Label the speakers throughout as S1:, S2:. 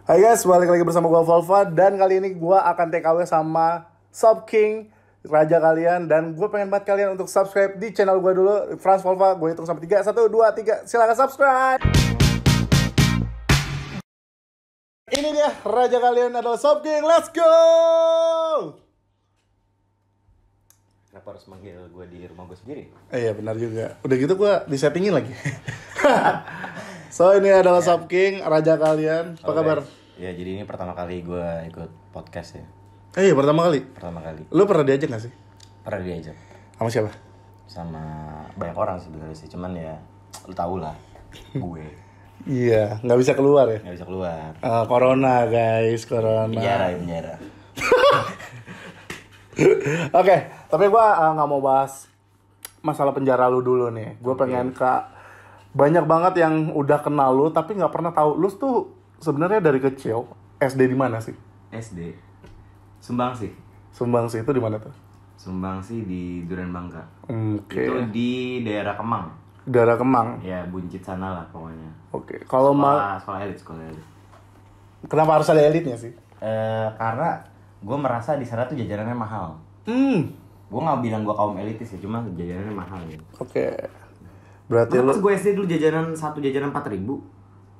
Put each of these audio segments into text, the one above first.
S1: Hai guys, balik lagi bersama gue Volva. Dan kali ini gue akan TKW sama Sob King, raja kalian. Dan gue pengen banget kalian untuk subscribe di channel gue dulu, Frans Volva. Gue hitung sampai 3, 1, 2, 3. Silahkan subscribe. Ini dia, raja kalian adalah Sob King. Let's go.
S2: Kenapa harus manggil gue di rumah gue sendiri?
S1: Iya benar juga. Udah gitu gue disettingin lagi. So ini adalah Sob King, raja kalian. Apa kabar?
S2: Ya jadi ini pertama kali gue ikut podcast ya.
S1: Iya pertama kali.
S2: Pertama kali.
S1: Lu pernah diajak gak sih?
S2: Pernah diajak
S1: Sama siapa?
S2: sama banyak orang sebenarnya sih. Cuman ya lu tau lah gue
S1: Iya, nggak bisa keluar ya.
S2: nggak bisa keluar.
S1: Corona guys, corona.
S2: Penjara.
S1: Oke, tapi gue nggak mau bahas masalah penjara lu dulu nih. Gue pengen banyak banget yang udah kenal lu tapi nggak pernah tahu lu tuh sebenarnya dari kecil SD di mana sih?
S2: SD Sumbangsi.
S1: Sumbangsi itu di mana tuh?
S2: Sumbangsi di Duren Bangka.
S1: Oke.
S2: Itu di daerah Kemang.
S1: Daerah Kemang.
S2: Ya Buncit sana lah pokoknya.
S1: Oke. Kalau
S2: Sekolah elit.
S1: kenapa harus ada elitnya sih?
S2: Karena gue merasa di sana tuh jajanannya mahal. Gue nggak bilang gue kaum elitis ya, cuma jajanannya mahal gitu.
S1: Oke. Berarti lu.
S2: Pas gue SD dulu satu jajanan 4.000,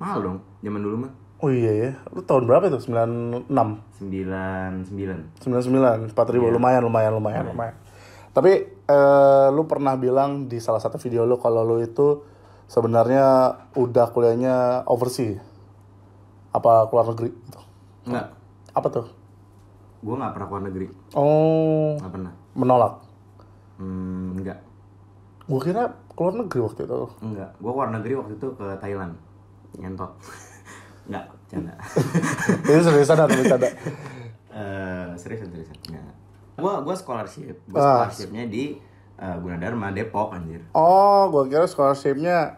S2: mahal dong, zaman dulu mah.
S1: Oh iya ya. Lu tahun berapa itu? 96.
S2: 99.
S1: 99, 4.000,
S2: Iya.
S1: lumayan. Tapi lu pernah bilang di salah satu video lu kalau lu itu sebenarnya udah kuliahnya overseas. Apa keluar negeri gitu?
S2: Enggak,
S1: Apa tuh?
S2: gue nggak pernah keluar negeri,
S1: Oh,
S2: nggak pernah.
S1: menolak.
S2: Enggak,
S1: Gue kira keluar negeri waktu itu.
S2: gue keluar negeri waktu itu ke Thailand, nyentot. Enggak, canda.
S1: Ini seriusan atau bercanda?
S2: Seriusan. Enggak. Gue scholarshipnya di Gunadarma Depok anjir.
S1: Oh, gue kira scholarship-nya.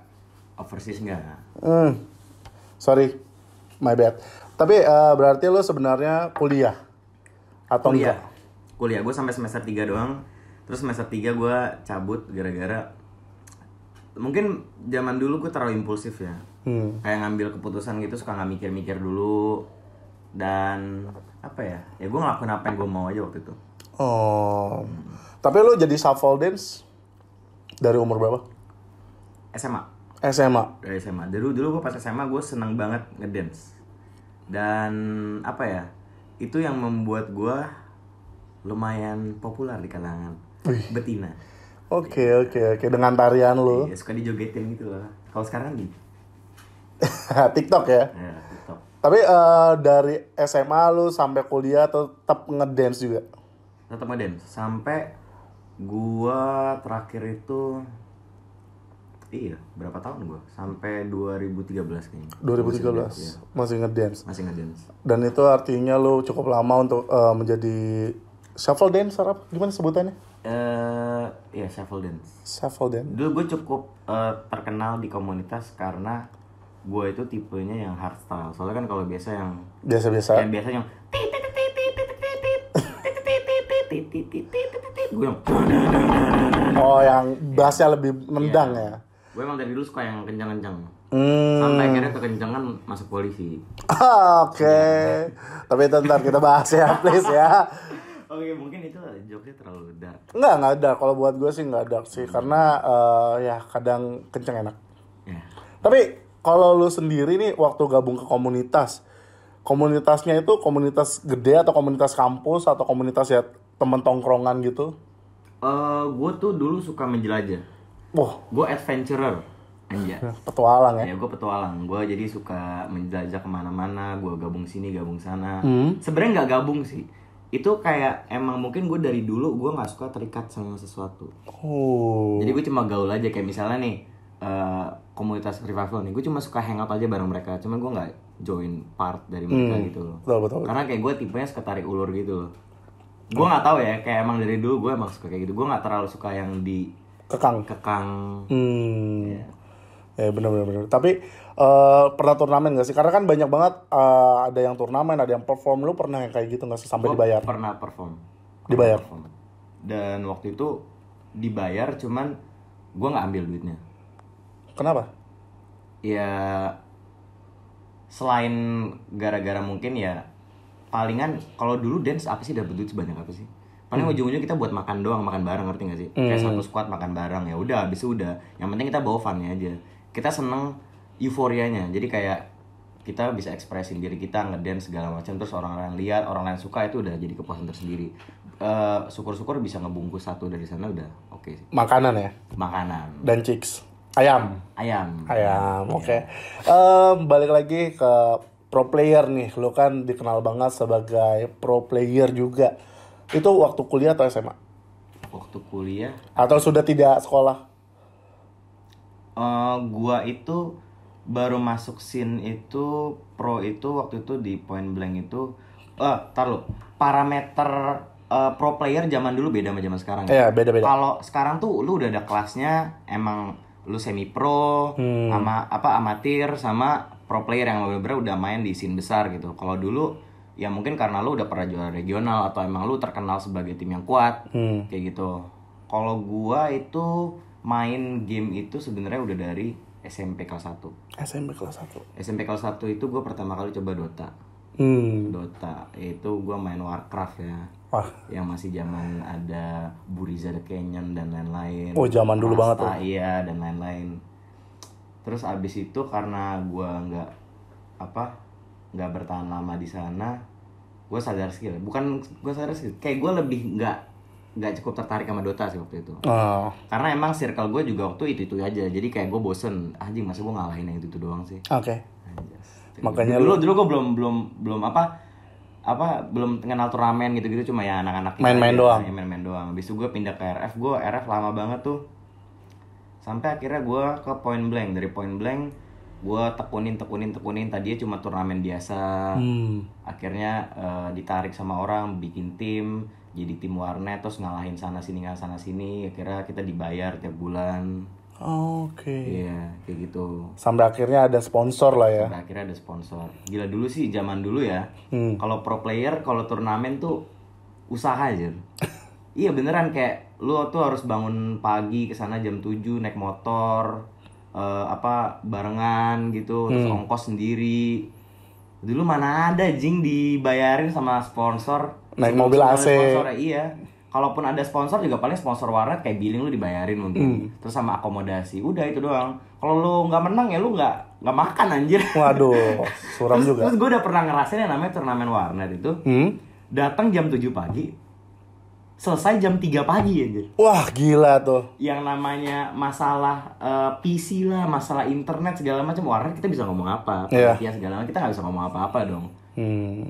S2: Overseas enggak.
S1: Sorry, my bad. Tapi berarti lu sebenarnya kuliah atau enggak?
S2: Kuliah gue sampai semester 3 doang. Terus semester 3 gue cabut gara-gara mungkin zaman dulu gue terlalu impulsif ya. Kayak ngambil keputusan gitu suka nggak mikir-mikir dulu. Dan apa ya? Ya gue ngelakuin apa yang gue mau aja waktu itu.
S1: Oh. Tapi lu jadi shuffle dance dari umur berapa?
S2: SMA.
S1: SMA.
S2: Dari SMA. Dulu gue pas SMA gue seneng banget ngedance. Dan apa ya? Itu yang membuat gue lumayan populer di kalangan betina.
S1: Oke. Dengan tarian lu.
S2: Iya, suka dijogetin gitu loh. Kalau sekarang di
S1: TikTok ya.
S2: ya, TikTok.
S1: Tapi dari SMA lu sampai kuliah tetap ngedance juga.
S2: Tetap ngedance sampai gua terakhir itu berapa tahun gua? Sampai 2013 kayaknya.
S1: 2013
S2: Iya.
S1: masih ngedance.
S2: Masih ngedance.
S1: Dan itu artinya lu cukup lama untuk menjadi shuffle dancer apa? Gimana sebutannya?
S2: Ya shuffle dance.
S1: Shuffle dance.
S2: Dulu gue cukup terkenal di komunitas karena gue itu tipenya yang hardstyle. Soalnya kan kalau biasa yang
S1: Biasa-biasa.
S2: yang gue yang
S1: Oh, yang bassnya lebih nendang ya.
S2: gue emang dari dulu suka yang kencang-kencang. Sampai akhirnya kekencangan masuk polisi.
S1: Oke. Tapi itu ntar kita bahas ya, please ya.
S2: Oke, mungkin itu joke-nya terlalu dark.
S1: Nggak ada. Kalau buat gue sih nggak ada sih. Karena ya kadang kenceng enak.
S2: Ya.
S1: Tapi kalau lu sendiri nih waktu gabung ke komunitasnya itu komunitas gede atau komunitas kampus atau komunitas ya temen tongkrongan gitu?
S2: Gue tuh dulu suka menjelajah.
S1: Wah,
S2: Gue adventurer. Anjay.
S1: petualang ya.
S2: Ya gue petualang. Gue jadi suka menjelajah kemana-mana. Gue gabung sini, gabung sana. Sebenarnya nggak gabung sih. Itu kayak emang mungkin gue dari dulu gue nggak suka terikat sama sesuatu.
S1: Oh.
S2: Jadi gue cuma gaul aja kayak misalnya nih komunitas revival nih. Gue cuma suka hangout aja bareng mereka. Cuman gue nggak join part dari mereka gitu loh.
S1: Betul.
S2: Karena kayak gue tipenya suka tarik ulur gitu loh. Gue nggak tahu ya. Kayak emang dari dulu gue emang suka kayak gitu. Gue nggak terlalu suka yang di
S1: Kekang.
S2: Ya.
S1: Ya benar. Tapi pernah turnamen gak sih? Karena kan banyak banget ada yang turnamen, ada yang perform. Lu pernah yang kayak gitu gak sih sampai
S2: Gua
S1: dibayar?
S2: Pernah perform.
S1: Dibayar?
S2: Dan waktu itu dibayar cuman gue nggak ambil duitnya.
S1: Kenapa?
S2: Ya selain gara-gara mungkin ya palingan kalau dulu dance apa sih dapat duit sebanyak apa sih? Paling ujung-ujungnya kita buat makan doang, makan bareng, ngerti gak sih? Kayak satu squad makan bareng, ya udah habis itu udah. Yang penting kita bawa funnya aja. Kita seneng euforianya. Jadi kayak kita bisa ekspresin diri kita, ngedance segala macam, terus orang-orang lihat, orang lain suka, itu udah jadi kepuasan tersendiri. Syukur-syukur bisa ngebungkus satu dari sana udah oke sih.
S1: Makanan ya?
S2: Makanan.
S1: Dan chicks. Ayam.
S2: Ayam,
S1: Oke. Balik lagi ke pro player nih. Lu kan dikenal banget sebagai pro player juga. Itu waktu kuliah atau SMA?
S2: Waktu kuliah
S1: Atau sudah tidak sekolah?
S2: gua itu baru masuk scene itu pro itu waktu itu di Point Blank itu tar lu, parameter pro player zaman dulu beda sama zaman sekarang ya.
S1: Iya, beda-beda.
S2: Kalau sekarang tuh lu udah ada kelasnya, emang lu semi pro sama amatir sama pro player yang bener-bener udah main di scene besar gitu. Kalau dulu ya mungkin karena lu udah pernah juara regional atau emang lu terkenal sebagai tim yang kuat kayak gitu. Kalau gua itu main game itu sebenarnya udah dari SMP kelas 1.
S1: SMP kelas 1.
S2: SMP kelas 1 itu gue pertama kali coba Dota. Dota itu gue main Warcraft ya.
S1: Wah.
S2: Yang masih zaman ada Buriza the Canyon dan lain-lain.
S1: Oh, zaman dulu banget tuh.
S2: Iya, dan lain-lain. Terus abis itu karena gue nggak bertahan lama di sana, gue sadar skill. Bukan gue sadar skill, kayak gue lebih nggak cukup tertarik sama Dota sih waktu itu. Karena emang circle gue juga waktu itu aja. Jadi kayak gue bosen. Anjing, masa gue ngalahin yang itu doang sih.
S1: Oke. Makanya
S2: dulu gue belum belum kenal turnamen gitu-gitu, cuma ya anak-anak
S1: main-main doang.
S2: Ya, main-main doang. Habis itu gue pindah ke RF. Gue RF lama banget tuh. Sampai akhirnya gue ke Point Blank. Dari Point Blank gue tekunin. Tadinya cuma turnamen biasa. Akhirnya ditarik sama orang, bikin tim, jadi tim warnet, terus ngalahin sana sini. Akhirnya kita dibayar tiap bulan.
S1: Oke.
S2: Iya, kayak gitu.
S1: Sampai akhirnya ada sponsor lah ya.
S2: Sampai akhirnya ada sponsor. Gila dulu sih, zaman dulu ya. Kalau pro player, kalau turnamen tuh usaha aja. Iya beneran, kayak lu tuh harus bangun pagi kesana jam 7 naik motor, barengan gitu, terus ongkos sendiri. Dulu mana ada jing dibayarin sama sponsor.
S1: Naik mobil AC.
S2: Sponsor, iya. Kalaupun ada sponsor juga paling sponsor warnet kayak billing lu dibayarin mungkin. Terus sama akomodasi. Udah itu doang. Kalau lu nggak menang ya lu nggak makan anjir.
S1: Waduh, suram juga.
S2: Terus gue udah pernah ngerasain yang namanya turnamen warnet itu. Datang jam 7 pagi. Selesai jam 3 pagi anjir.
S1: Wah, gila tuh.
S2: Yang namanya masalah PC lah, masalah internet segala macam, warnet kita bisa ngomong apa? Panitia segala macam kita nggak bisa ngomong apa-apa dong.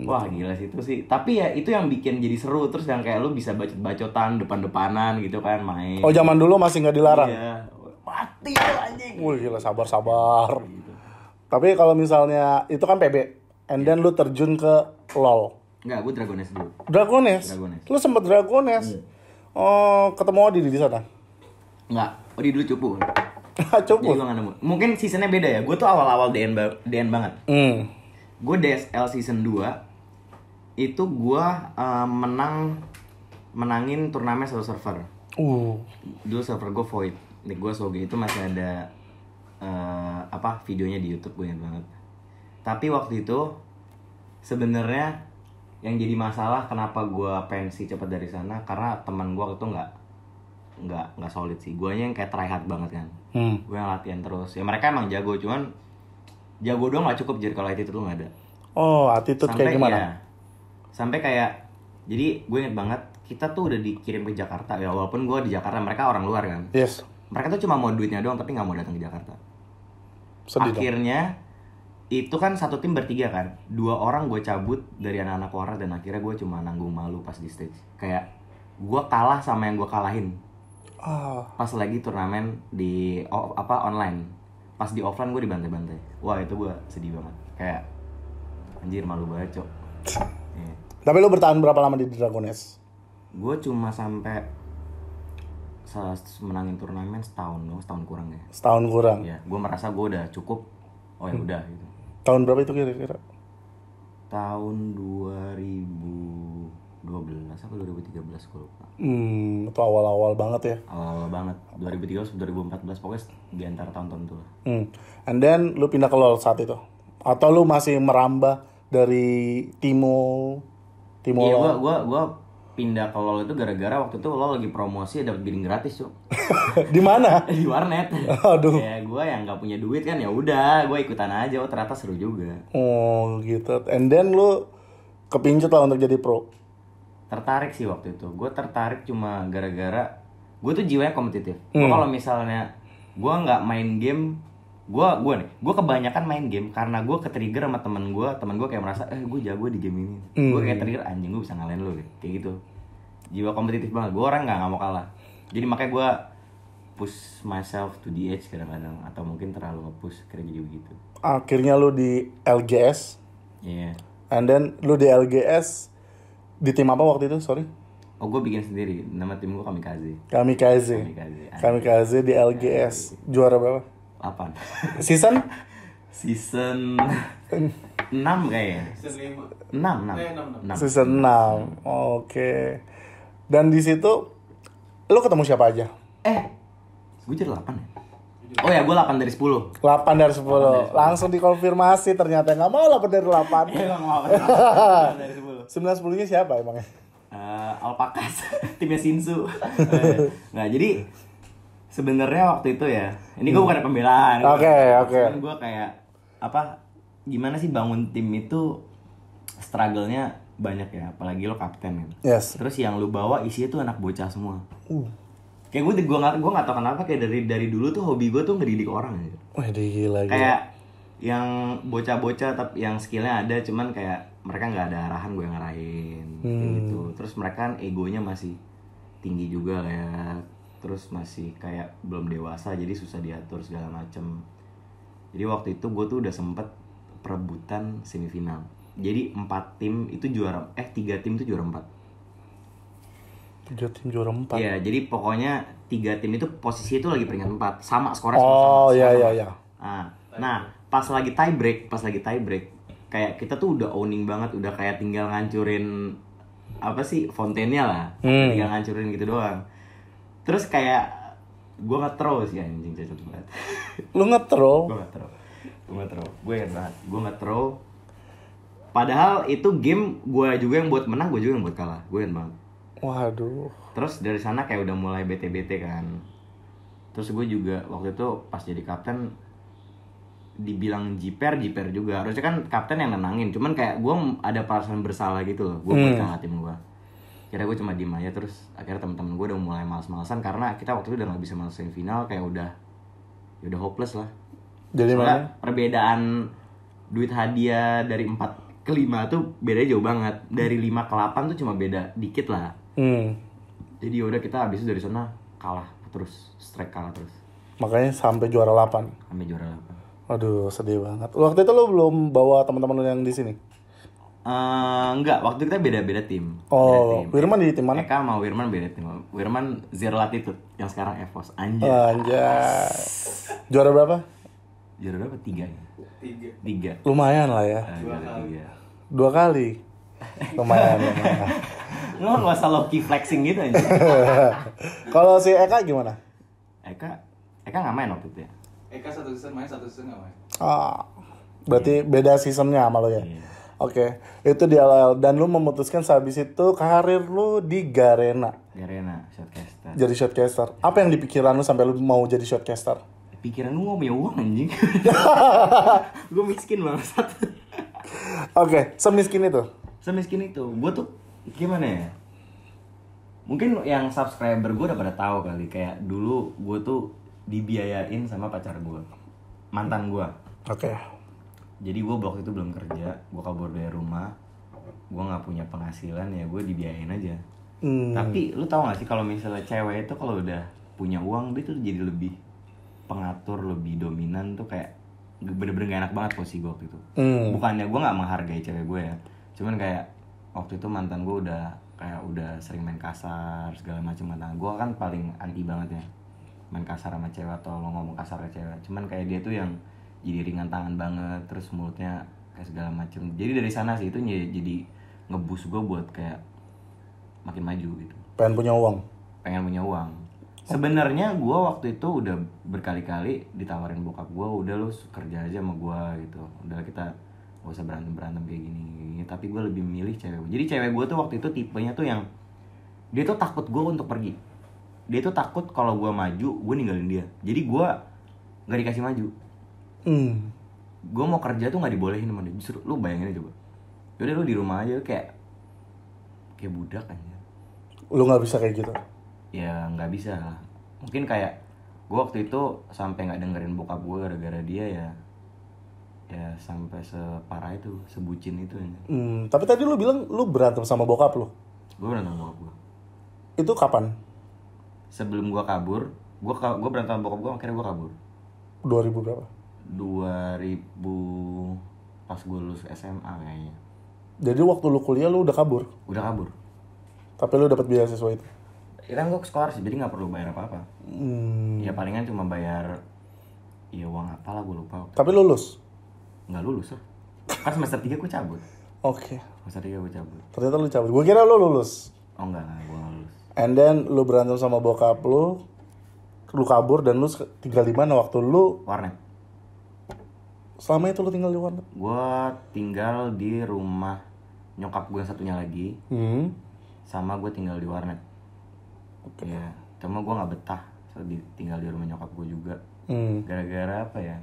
S2: Wah gila sih itu sih. Tapi ya itu yang bikin jadi seru. Terus yang kayak lu bisa bacot-bacotan depan-depanan gitu kan, main.
S1: Oh, zaman dulu masih nggak dilarang?
S2: Iya. Mati anjing.
S1: Wih gila, sabar. Gitu. Tapi kalau misalnya itu kan PB, and then lu terjun ke LoL.
S2: Enggak, gue Dragones dulu.
S1: Dragones? Lu sempet Dragones? Oh, ketemu Odi di sana?
S2: Enggak, Odi dulu cupu.
S1: Cupu?
S2: Jadi gue gak nemu. Mungkin seasonnya beda ya. Gue tuh awal-awal DN banget. Gue DSL season 2 itu gue menangin turnamen satu server. Dulu server gue Void. Nih gue Soge itu masih ada videonya di YouTube, gue ingat banget. Tapi waktu itu sebenarnya yang jadi masalah kenapa gue pensi cepat dari sana karena teman gue itu nggak solid sih. Guanya yang kayak try hard banget kan. Gue yang latihan terus. Ya mereka emang jago, cuman jago doang nggak cukup, jadi kalau attitude lu nggak ada.
S1: Oh, attitude kayak gimana?
S2: Ya, sampai kayak, jadi gue inget banget kita tuh udah dikirim ke Jakarta ya, walaupun gue di Jakarta, mereka orang luar kan.
S1: Yes.
S2: Mereka tuh cuma mau duitnya doang tapi nggak mau datang ke Jakarta.
S1: Sedih
S2: akhirnya dong. Itu kan satu tim bertiga kan, 2 orang gue cabut dari anak-anak warnet dan akhirnya gue cuma nanggung malu pas di stage. Kayak gue kalah sama yang gue kalahin. Pas lagi turnamen di online. Pas di offline gue dibantai-bantai. Wah itu gue sedih banget. Kayak anjir, malu banget cok.
S1: Tapi lu bertahan berapa lama di Dragones?
S2: Gue cuma sampai menangin turnamen setahun kurang ya.
S1: Setahun kurang?
S2: Iya, gue merasa gue udah cukup. Oh ya udah gitu.
S1: Tahun berapa itu kira-kira?
S2: Tahun 2012 apa 2013 gue lupa.
S1: Itu awal-awal banget ya?
S2: Awal-awal banget. 2013 2014 pokoknya di antara tahun-tahun itu lah.
S1: And then lu pindah ke LoL saat itu? Atau lu masih merambah dari Timo
S2: Iya,
S1: LOL?
S2: gua pindah ke LoL itu gara-gara waktu itu LoL lagi promosi dapat bidding gratis, Cuk.
S1: Di mana?
S2: Di warnet.
S1: Aduh.
S2: Kayak gua yang nggak punya duit kan, ya udah, gua ikutan aja. Oh, ternyata seru juga.
S1: Oh gitu. And then lu kepincut lah untuk jadi pro.
S2: Tertarik sih waktu itu. Gue tertarik cuma gara-gara gue tuh jiwanya kompetitif. Gue kalau misalnya gue nggak main game, gue kebanyakan main game karena gue ketrigger sama temen gue kayak merasa gue jago di game ini. Gue kayak trigger, anjing gue bisa ngalahin lu kayak gitu. Jiwa kompetitif banget. Gue orang nggak mau kalah. Jadi makanya gue push myself to the edge kadang-kadang, atau mungkin terlalu nge-push karena jadi begitu.
S1: Akhirnya lu di LGS.
S2: Iya.
S1: And then lu di LGS di tim apa waktu itu? Sorry.
S2: Oh, gue bikin sendiri. Nama tim gue Kamikaze.
S1: Kamikaze di LGS. Juara berapa?
S2: 8.
S1: Season?
S2: Season 6 kayaknya.
S3: Season 5.
S2: 6.
S1: Season 6. Oke. Dan di situ lu ketemu siapa aja?
S2: Gue jadi 8 ya? Oh ya, gue 8 dari 10.
S1: 8 dari 10. Langsung dikonfirmasi ternyata nggak mau 8 dari 8.
S2: Iya, gak mau. 8 dari 10.
S1: 9-10-nya siapa emangnya?
S2: Alpakas, timnya Shinsu. Nah, jadi sebenarnya waktu itu ya, ini gue bukan ada pembelaan.
S1: Oke.
S2: Cuman gue kayak gimana sih bangun tim itu struggle-nya banyak ya, apalagi lo kapten kan.
S1: Yes.
S2: Terus yang lu bawa isinya tuh anak bocah semua. Kayak gue nggak tau kenapa kayak dari dulu tuh hobi gue tuh ngedidik orang gitu.
S1: Wah, gila.
S2: Kayak yang bocah-bocah tapi yang skillnya ada, cuman kayak mereka nggak ada arahan, gue yang ngarahin kayak gitu. Terus mereka kan egonya masih tinggi juga lah ya, terus masih kayak belum dewasa jadi susah diatur segala macem. Jadi waktu itu gue tuh udah sempet perebutan semifinal. Jadi 4 tim itu juara, 3 tim itu juara 4.
S1: 3 tim juara 4.
S2: Iya, jadi pokoknya 3 tim itu posisi itu lagi peringkat 4, sama skornya sama.
S1: Oh, iya.
S2: Nah, pas lagi tie break, kayak kita tuh udah owning banget, udah kayak tinggal ngancurin apa sih fontennya lah, tinggal ngancurin gitu doang. Terus kayak gue nge-throw sih, anjing cacat banget.
S1: Lu nge-throw?
S2: Gue ingat banget, gue nge-throw. Padahal itu game gue juga yang buat menang, gue juga yang buat kalah, gue ingat banget.
S1: Waduh.
S2: Terus dari sana kayak udah mulai bete-bete kan. Terus gue juga waktu itu pas jadi kapten dibilang jiper juga. Harusnya kan kapten yang nenangin, cuman kayak gue ada perasaan bersalah gitu loh. Gue buat kalah tim gue. Kira gue cuma diem aja, terus akhirnya teman-teman gue udah mulai malas-malasan karena kita waktu itu udah nggak bisa masuk semifinal, kayak udah hopeless lah.
S1: Jadi
S2: soalnya
S1: mana?
S2: perbedaan duit hadiah dari 4 ke 5 tuh bedanya jauh banget. Dari 5 ke 8 tuh cuma beda dikit lah. Jadi yaudah kita habis itu dari sana kalah terus, strike kalah terus.
S1: Makanya sampai juara 8.
S2: Sampai juara 8.
S1: Aduh, sedih banget. Waktu itu lo belum bawa teman-teman lo yang di sini?
S2: Enggak, waktu kita beda-beda tim.
S1: Oh, Wirman di tim mana?
S2: Eka sama Wirman beda tim. Wirman Zero Latitude yang sekarang EVOS. Anjay.
S1: Juara berapa?
S2: Juara berapa? 3 ya? 3.
S1: Lumayan lah ya.
S2: Juara 3.
S1: 2 kali. Lumayan.
S2: Lo nggak usah low-key flexing gitu aja.
S1: Kalau si Eka gimana?
S2: Eka nggak main waktu itu ya?
S3: Eka 1 season main, 1 season nggak main.
S1: Berarti beda seasonnya sama lo ya?
S2: Iya.
S1: Oke, itu di LL. Dan lu memutuskan sehabis itu karir lu di Garena.
S2: Shotcaster.
S1: Jadi shotcaster. Apa yang di pikiran lu sampai lu mau jadi shotcaster?
S2: Pikiran lu gak punya uang anjing. Gue miskin banget.
S1: Oke, semiskin itu.
S2: Gue tuh gimana ya? Mungkin yang subscriber gue udah pada tahu kali. Kayak dulu gue tuh dibiayain sama pacar gue, mantan gue.
S1: Oke.
S2: Jadi gue waktu itu belum kerja, gue kabur dari rumah, gue nggak punya penghasilan, ya gue dibiayain aja. Tapi lu tau gak sih kalau misalnya cewek itu kalau udah punya uang dia tuh jadi lebih pengatur, lebih dominan tuh, kayak bener-bener gak enak banget posisi gue waktu itu. Bukannya gue nggak menghargai cewek gue ya, cuman kayak waktu itu mantan gue udah sering main kasar segala macam. Mantan gue kan paling anti banget ya main kasar sama cewek atau lo ngomong kasar ke cewek. Cuman kayak dia tuh yang jadi ringan tangan banget, terus mulutnya kayak segala macem. Jadi dari sana sih itu jadi ngeboost gue buat kayak makin maju gitu.
S1: Pengen punya uang.
S2: Sebenarnya gue waktu itu udah berkali-kali ditawarin bokap gue, udah lu kerja aja sama gue gitu, udah kita gak usah berantem kayak gini. Tapi gue lebih milih cewek gue. Jadi cewek gue tuh waktu itu tipenya tuh yang dia tuh takut gue untuk pergi. Dia tuh takut kalau gue maju, gue ninggalin dia. Jadi gue nggak dikasih maju. Gue mau kerja tuh nggak dibolehin sama dia. Justru lu bayangin aja coba. Yaudah lu di rumah aja kayak budak aja.
S1: Lu nggak bisa kayak gitu?
S2: Ya nggak bisa lah. Mungkin kayak gue waktu itu sampai nggak dengerin bokap gue gara-gara dia ya sampai separah itu, sebucin itu ya.
S1: Tapi tadi lu bilang lu berantem sama bokap lu.
S2: Gue berantem sama bokap gue.
S1: Itu kapan?
S2: Sebelum gue kabur, gue berantem sama bokap gue, akhirnya gue kabur.
S1: 2000 berapa?
S2: 2000 pas gue lulus SMA kayaknya.
S1: Jadi waktu lu kuliah lu udah kabur?
S2: Udah kabur.
S1: Tapi lu dapat beasiswa itu?
S2: Ya kan gue sekolah sih, jadi nggak perlu bayar apa-apa. Ya palingan cuma bayar ya uang apalah gue lupa.
S1: Tapi lulus?
S2: Nggak lulus lah. Kan semester 3 gue cabut.
S1: Oke.
S2: Semester 3 gue cabut.
S1: Ternyata lu cabut. Gue kira lu lulus.
S2: Oh enggak lah, gue nggak lulus.
S1: And then lu berantem sama bokap lu kabur dan lu tinggal di mana waktu lu?
S2: Warnet.
S1: Selama itu lu tinggal di warnet?
S2: Gue tinggal di rumah nyokap gue yang satunya lagi. Sama gue tinggal di warnet. Oke. Ya, cuma gue nggak betah tinggal di rumah nyokap gue juga. Gara-gara apa ya?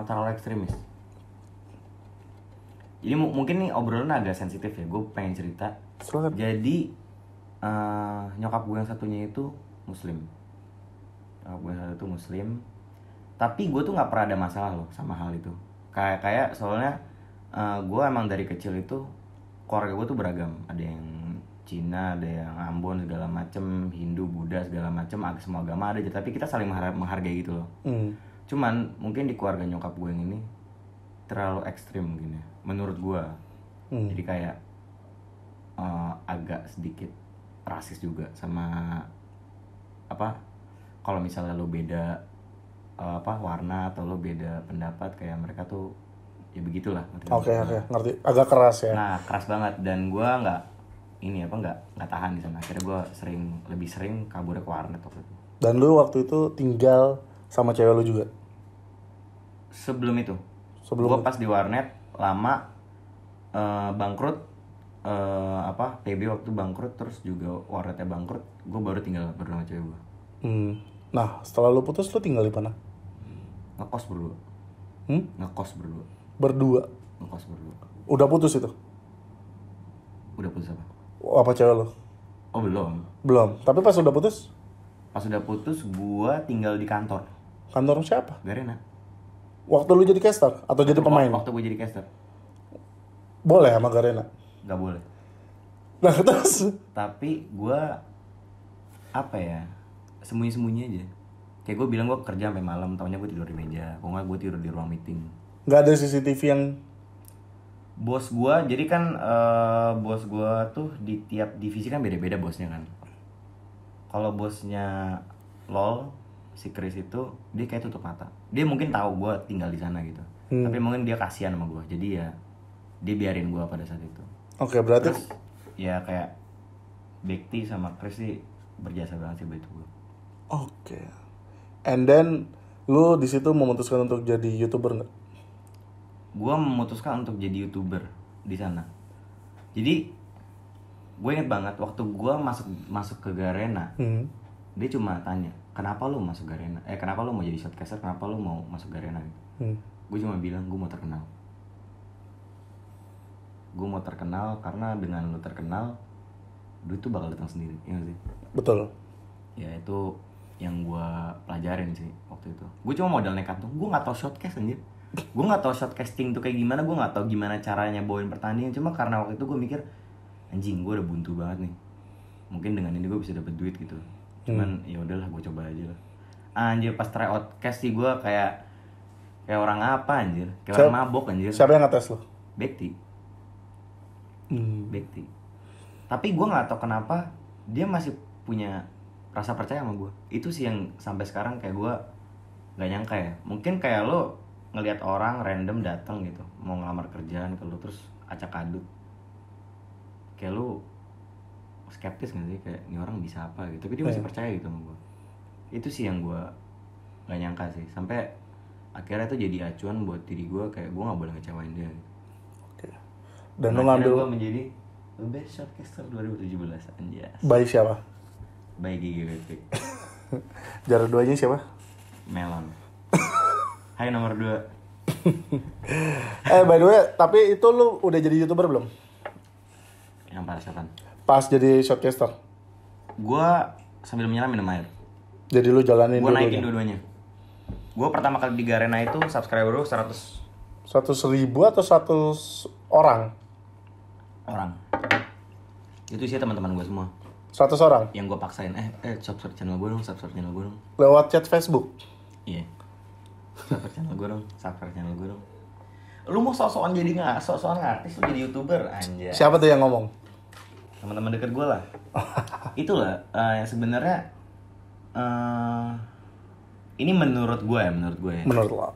S2: Terlalu ekstremis. Jadi mungkin nih obrolan agak sensitif ya. Gue pengen cerita.
S1: Silakan.
S2: Jadi nyokap gue yang satunya itu muslim. Nyokap gue yang satu itu muslim. Tapi gue tuh nggak pernah ada masalah loh sama hal itu. Kayak soalnya gue emang dari kecil itu keluarga gue tuh beragam. Ada yang Cina, ada yang Ambon segala macem, Hindu, Buddha segala macem, semua agama ada aja. Tapi kita saling menghargai gitu loh. Cuman mungkin di keluarga nyokap gue yang ini terlalu ekstrim mungkin ya, menurut gue. Jadi kayak agak sedikit rasis juga sama apa? Kalau misalnya lo beda warna atau lo beda pendapat, kayak mereka tuh ya begitulah.
S1: Oke, ngerti. Agak keras ya.
S2: Nah, keras banget, dan gue nggak tahan di sana. Akhirnya gue lebih sering kabur ke warnet waktu itu.
S1: Dan lu waktu itu tinggal sama cewek lu juga?
S2: Sebelum itu gue pas di warnet lama, bangkrut, PB waktu bangkrut, terus juga warnetnya bangkrut, gue baru tinggal berdua sama cewek gue.
S1: Nah, setelah lu putus lu tinggal di mana?
S2: Ngekos berdua.
S1: Berdua?
S2: Ngekos berdua.
S1: Udah putus itu?
S2: Udah putus apa?
S1: Apa cewek lu?
S2: Oh belum.
S1: Tapi pas udah putus?
S2: Pas udah putus gue tinggal di kantor.
S1: Kantor siapa?
S2: Garena.
S1: Waktu lu jadi caster atau jadi pemain?
S2: Waktu gue jadi caster.
S1: Boleh sama Garena?
S2: Gak boleh.
S1: Nah terus?
S2: Tapi gue sembunyi-sembunyi aja. Kayak gue bilang gue kerja sampai malam, taunya gue tidur di meja. Kok nggak gue tidur di ruang meeting.
S1: Nggak ada CCTV yang...
S2: Bos gue, jadi kan bos gue tuh di tiap divisi kan beda-beda bosnya kan. Kalau bosnya LOL, si Chris itu, dia kayak tutup mata. Dia mungkin tahu gue tinggal di sana gitu. Tapi mungkin dia kasihan sama gue, jadi ya dia biarin gue pada saat itu.
S1: Oke, berarti...
S2: Terus, ya kayak Bekti sama Chris sih berjasa banget sih buat gue.
S1: Oke. And then lu di situ memutuskan untuk jadi YouTuber nggak?
S2: Gue memutuskan untuk jadi YouTuber di sana. Jadi gue inget banget waktu gue masuk ke Garena, dia cuma tanya, kenapa lu masuk Garena? Kenapa lu mau jadi shortcaster? Kenapa lu mau masuk Garena? Gitu. Gue cuma bilang gue mau terkenal. Gue mau terkenal karena dengan lu terkenal, duit tuh bakal datang sendiri, ya gak sih?
S1: Betul.
S2: Ya itu yang gue pelajarin sih waktu itu. Gue cuma modal nekat tuh. Gue nggak tahu shortcast anjir. Gue nggak tahu shortcasting tuh kayak gimana. Gue nggak tahu gimana caranya bawain pertandingan. Cuma karena waktu itu gue mikir, anjing gue udah buntu banget nih. Mungkin dengan ini gue bisa dapet duit gitu. Cuman ya udahlah, gue coba aja lah. Anjir pas try outcast sih gue kayak orang apa anjir? Kayak orang mabok anjir.
S1: Siapa yang ngetes lo?
S2: Bekti. Bekti. Tapi gue nggak tahu kenapa dia masih punya rasa percaya sama gue. Itu sih yang sampai sekarang kayak gue nggak nyangka ya. Mungkin kayak lo ngelihat orang random datang gitu mau ngelamar kerjaan ke lo, terus acak adut kayak lo skeptis nggak sih, kayak ini orang bisa apa gitu, tapi dia masih percaya gitu sama gue. Itu sih yang gue nggak nyangka sih, sampai akhirnya itu jadi acuan buat diri gue, kayak gue nggak boleh ngecewain dia gitu.
S1: Oke. Dan lu
S2: akhirnya
S1: ngambil
S2: gue menjadi The Best Shortcaster 2017 anjas.
S1: by siapa?
S2: By GGWP.
S1: Juara 2-nya siapa?
S2: Melon. Hai nomor 2.
S1: By the way, tapi itu lu udah jadi YouTuber belum?
S2: Yang parah setan.
S1: Pas jadi shortcaster.
S2: Gua sambil menyelam minum air.
S1: Jadi lu jalanin
S2: Gua
S1: dua-duanya.
S2: naikin dua-duanya. Gua pertama kali di Garena itu subscriber gua 100
S1: 100.000 atau 100 orang?
S2: orang. Itu sih teman-teman gua semua.
S1: 100 orang?
S2: Yang gua paksain, subscribe channel gua dong, subscribe channel gua dong.
S1: Lewat chat Facebook?
S2: Iya. Subscribe channel gua dong, subscribe channel gua dong. Lu mau sok-sokan jadi sok-sokan artis, lu jadi YouTuber anjay.
S1: Siapa tuh yang ngomong?
S2: Teman-teman deket gue lah. Itulah sebenarnya ini menurut gue ya.
S1: Menurut lo?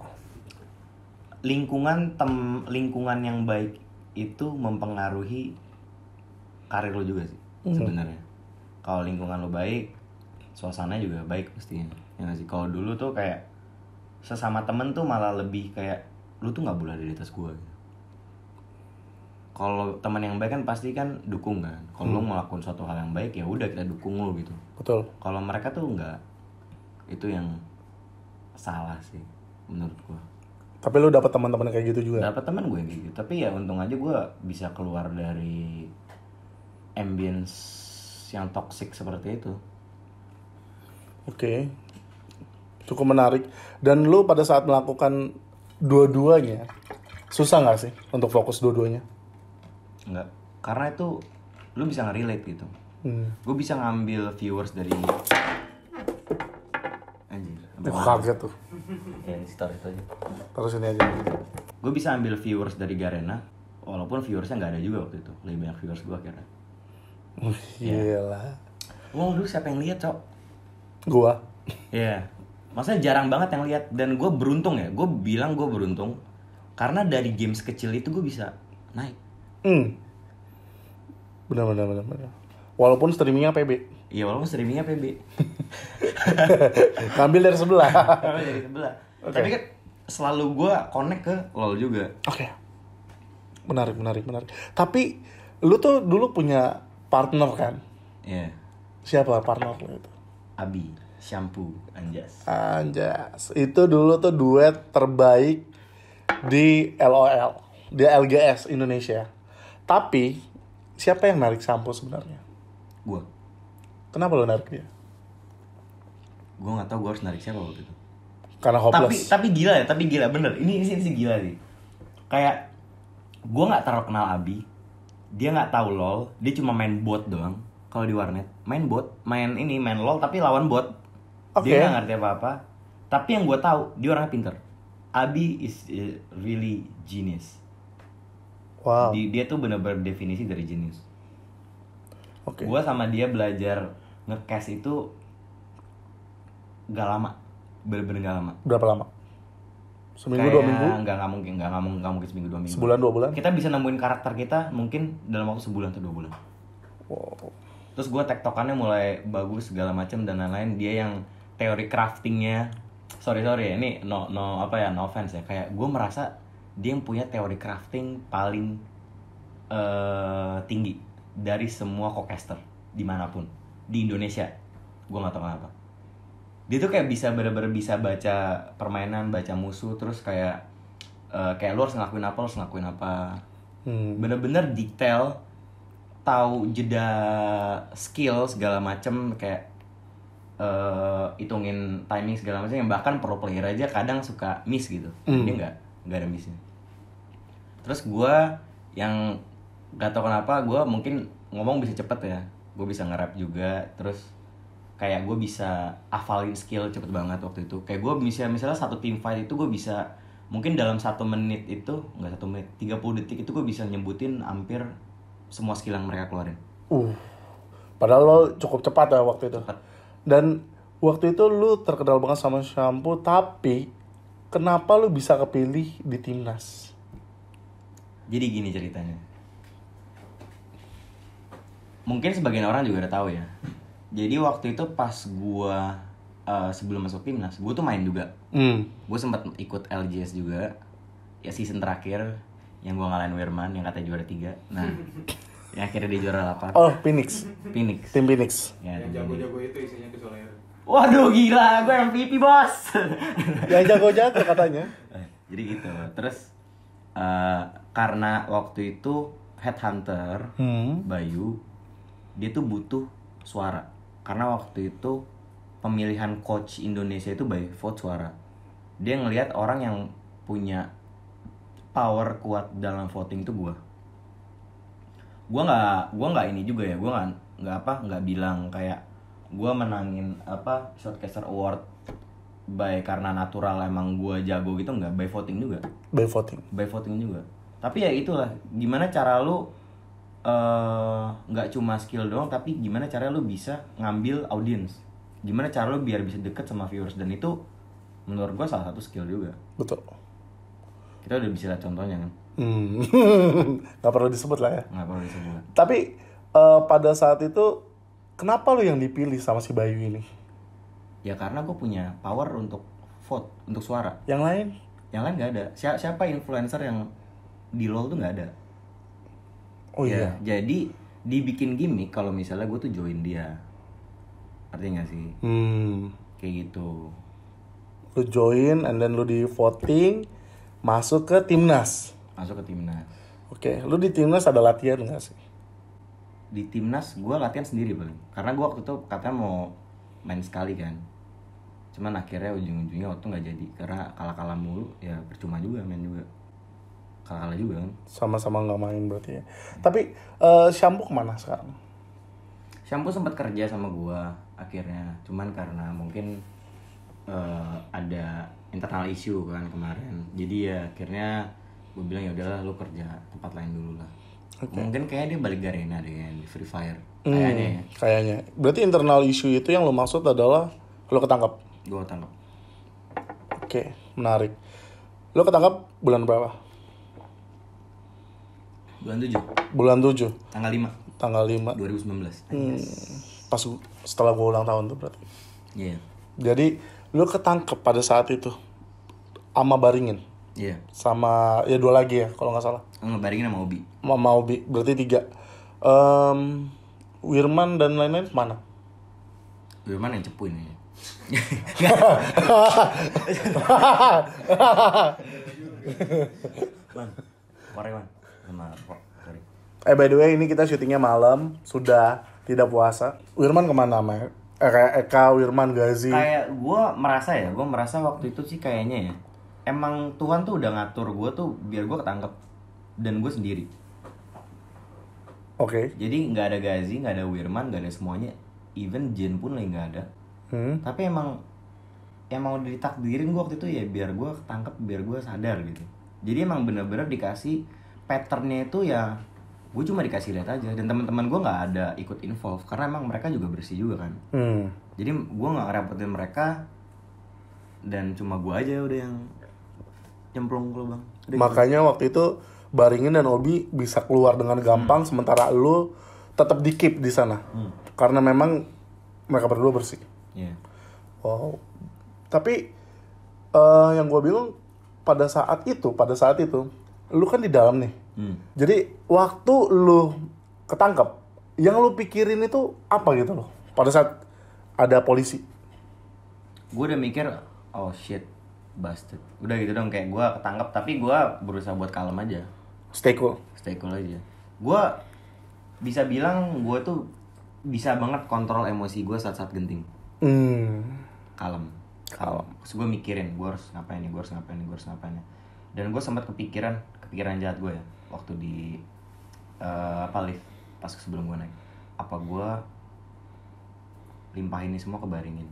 S2: Lingkungan yang baik itu mempengaruhi karir lo juga sih sebenarnya. Kalau lingkungan lo baik, suasananya juga baik pastinya. Ya nggak sih? Kalau dulu tuh kayak sesama temen tuh malah lebih kayak lu tuh nggak boleh ada di atas gue gitu. Kalau teman yang baik kan pasti kan dukung kan. Kalau lu ngelakuin suatu hal yang baik ya udah kita dukung lu gitu.
S1: Betul.
S2: Kalau mereka tuh enggak, itu yang salah sih menurut gua.
S1: Tapi lu dapet teman-teman kayak gitu juga?
S2: Dapat teman gue yang gitu. Tapi ya untung aja gua bisa keluar dari ambience yang toxic seperti itu.
S1: Oke. Cukup menarik. Dan lu pada saat melakukan dua-duanya, susah nggak sih untuk fokus dua-duanya?
S2: Enggak. Karena itu lu bisa nge-relate gitu. Gue bisa ngambil viewers dari anjir.
S1: Kaget tuh.
S2: Ya ini story itu aja.
S1: Terus ini aja.
S2: Gue bisa ambil viewers dari Garena, walaupun viewersnya nggak ada juga waktu itu. Lebih banyak viewers gue akhirnya.
S1: Gila.
S2: Wow, dulu siapa yang lihat, Cok?
S1: Gua.
S2: Iya. Maksudnya jarang banget yang lihat, dan gue beruntung ya. Gue bilang gue beruntung karena dari games kecil itu gue bisa naik.
S1: Benar. Walaupun streamingnya PB.
S2: Iya, walaupun streamingnya PB.
S1: Ngambil dari sebelah.
S2: Dari sebelah.
S1: Oke.
S2: Tapi kan selalu gue connect ke LoL juga.
S1: Oke. Menarik. Tapi lu tuh dulu punya partner kan?
S2: Iya.
S1: Siapa partner lu itu?
S2: Abi, shampoo, anjas.
S1: Anjas. Itu dulu tuh duet terbaik di LOL, di LGS Indonesia. Tapi siapa yang narik Sampo sebenarnya?
S2: Gue
S1: Kenapa lo narik dia?
S2: nggak tahu gue harus narik siapa waktu itu.
S1: Karena hopeless.
S2: Tapi gila bener. Ini sih gila sih. Kayak gue nggak terlalu kenal Abi, dia nggak tahu LOL, dia cuma main bot doang. Kalau di warnet main bot, main LOL tapi lawan bot.
S1: Oke.
S2: Dia nggak ngerti apa-apa. Tapi yang gue tahu dia orangnya pinter. Abi is really genius.
S1: Wow.
S2: Dia tuh bener-bener definisi dari genius.
S1: Oke.
S2: Gue sama dia belajar nge-cast itu gak lama, bener-bener gak lama.
S1: Berapa lama? Seminggu,
S2: Kayak
S1: 2 minggu?
S2: Nggak mungkin seminggu 2 minggu.
S1: Sebulan, 2 bulan?
S2: Kita bisa nemuin karakter kita mungkin dalam waktu sebulan atau 2 bulan.
S1: Wow.
S2: Terus gue tektokannya mulai bagus segala macam dan lain-lain. Dia yang teori craftingnya, sorry ya, ini no offense ya. Kayak gue merasa dia yang punya teori crafting paling tinggi dari semua co-caster dimanapun di Indonesia. Gue nggak tahu kenapa. Dia tuh kayak bisa bener-bener bisa baca permainan, baca musuh, terus kayak lu harus ngelakuin apa, bener-bener detail, tahu jeda skill segala macem, kayak hitungin timing segala macam, yang bahkan pro player aja kadang suka miss gitu. Dia nggak ada missnya. Terus gue yang gak tau kenapa, gue mungkin ngomong bisa cepet ya, gue bisa nge-rap juga, terus kayak gue bisa hafalin skill cepet banget waktu itu. Kayak gue misalnya satu team fight itu gue bisa mungkin dalam 1 menit itu, nggak 1 menit, 30 detik itu gue bisa nyebutin hampir semua skill yang mereka keluarin.
S1: Padahal lo cukup cepat ya waktu itu.
S2: Cepat.
S1: Dan waktu itu lu terkenal banget sama Shampoo, tapi kenapa lu bisa kepilih di timnas?
S2: Jadi gini ceritanya. mungkin sebagian orang juga udah tahu ya. Jadi waktu itu pas gue sebelum masuk timnas, gue tuh main juga. Gue sempat ikut LJS juga. Ya season terakhir yang gue ngalahin Wirman yang katanya juara 3. Nah, yang akhirnya dia juara 8.
S1: Oh, Phoenix.
S2: Tim
S1: Phoenix.
S2: Ya,
S3: Yang jago-jago itu isinya kesoler.
S2: waduh gila, gue MVP bos.
S1: Yang jago-jago katanya.
S2: Jadi gitu. Terus karena waktu itu headhunter Bayu, dia tuh butuh suara. Karena waktu itu pemilihan coach Indonesia itu by vote suara. Dia ngelihat orang yang punya power kuat dalam voting itu gue. Gue nggak ini juga ya. Gue nggak bilang kayak gue menangin Shortcaster Award karena natural emang gue jago gitu, nggak, by voting juga.
S1: By voting
S2: juga. Tapi ya itulah, gimana cara lu nggak cuma skill doang, tapi gimana cara lu bisa ngambil audience, gimana cara lu biar bisa deket sama viewers, dan itu menurut gue salah satu skill juga.
S1: Betul.
S2: Kita udah bisa lihat contohnya kan.
S1: Nggak perlu disebut lah ya.
S2: Nggak perlu disebut.
S1: Tapi pada saat itu kenapa lu yang dipilih sama si Bayu ini?
S2: Ya karena gue punya power untuk vote, untuk suara.
S1: Yang lain
S2: nggak ada. Siapa influencer yang di LoL tuh nggak ada.
S1: Oh
S2: ya,
S1: iya.
S2: Jadi dibikin gimmick kalau misalnya gue tuh join dia. Artinya nggak sih? Kayak gitu.
S1: Lu join and then lu di voting masuk ke timnas. Oke, lu di timnas ada latihan nggak sih?
S2: Di timnas gue latihan sendiri paling. Karena gue waktu itu katanya mau main sekali kan. Cuman akhirnya ujung-ujungnya waktu nggak jadi karena kalah-kalah mulu, ya percuma juga main juga. Kalah-kalah juga kan.
S1: Sama-sama nggak main berarti ya. Tapi Shampoo kemana sekarang?
S2: Shampoo sempat kerja sama gue akhirnya. Cuman karena mungkin ada internal issue kan kemarin. Jadi ya akhirnya gue bilang ya udahlah lu kerja tempat lain dulu lah. Okay. Mungkin kayaknya dia balik Garena deh kan, di Free Fire. Kayaknya ya.
S1: Kayaknya. Berarti internal issue itu yang lo maksud adalah lo ketangkap?
S2: Gue ketangkap.
S1: Oke, menarik. Lo ketangkap bulan berapa?
S2: Bulan 7.
S1: Tanggal 5
S2: 2019.
S1: Pas setelah gue ulang tahun tuh berarti.
S2: Iya.
S1: Jadi lo ketangkep pada saat itu sama Baringin.
S2: Iya.
S1: Sama ya 2 lagi ya kalau nggak salah.
S2: Baringin sama Obi.
S1: Sama Obi berarti 3. Wirman dan lain-lain mana?
S2: Wirman yang cepu ini. Wan, sorry.
S1: By the way ini kita syutingnya malam, sudah tidak puasa. Wirman kemana sama Eka, Wirman, Gazi?
S2: Kayak gue merasa waktu itu sih kayaknya ya, emang Tuhan tuh udah ngatur gue tuh biar gue ketangkep dan gue sendiri.
S1: Oke.
S2: Jadi nggak ada Gazi, nggak ada Wirman, nggak ada semuanya, even Jen pun lagi nggak ada. Tapi emang udah ditakdirin gue waktu itu ya biar gue ketangkep, biar gue sadar gitu. Jadi emang bener-bener dikasih patternnya itu ya, gue cuma dikasih lihat aja, dan teman-teman gue nggak ada ikut involve karena emang mereka juga bersih juga kan. Jadi gue nggak ngerepotin mereka, dan cuma gue aja udah yang nyemplung ke lubang.
S1: Makanya gitu. Waktu itu Baringin dan Obi bisa keluar dengan gampang, sementara lu tetap di keep di sana. Karena memang mereka berdua bersih.
S2: Yeah.
S1: Wow. Tapi yang gue bingung pada saat itu lu kan di dalam nih. Jadi waktu lu ketangkep, yang lu pikirin itu apa gitu loh? Pada saat ada polisi.
S2: Gue udah mikir, oh shit, busted. Udah gitu dong, kayak gue ketangkep, tapi gue berusaha buat kalem aja.
S1: Stay cool
S2: aja. Gue bisa bilang gue tuh bisa banget kontrol emosi gue saat-saat genting. Kalem. Terus gue mikirin, gue harus ngapain nih. Dan gue sempat kepikiran jahat gue ya waktu di lift pas sebelum gue naik. Apa gue limpahin ini semua ke Baringin,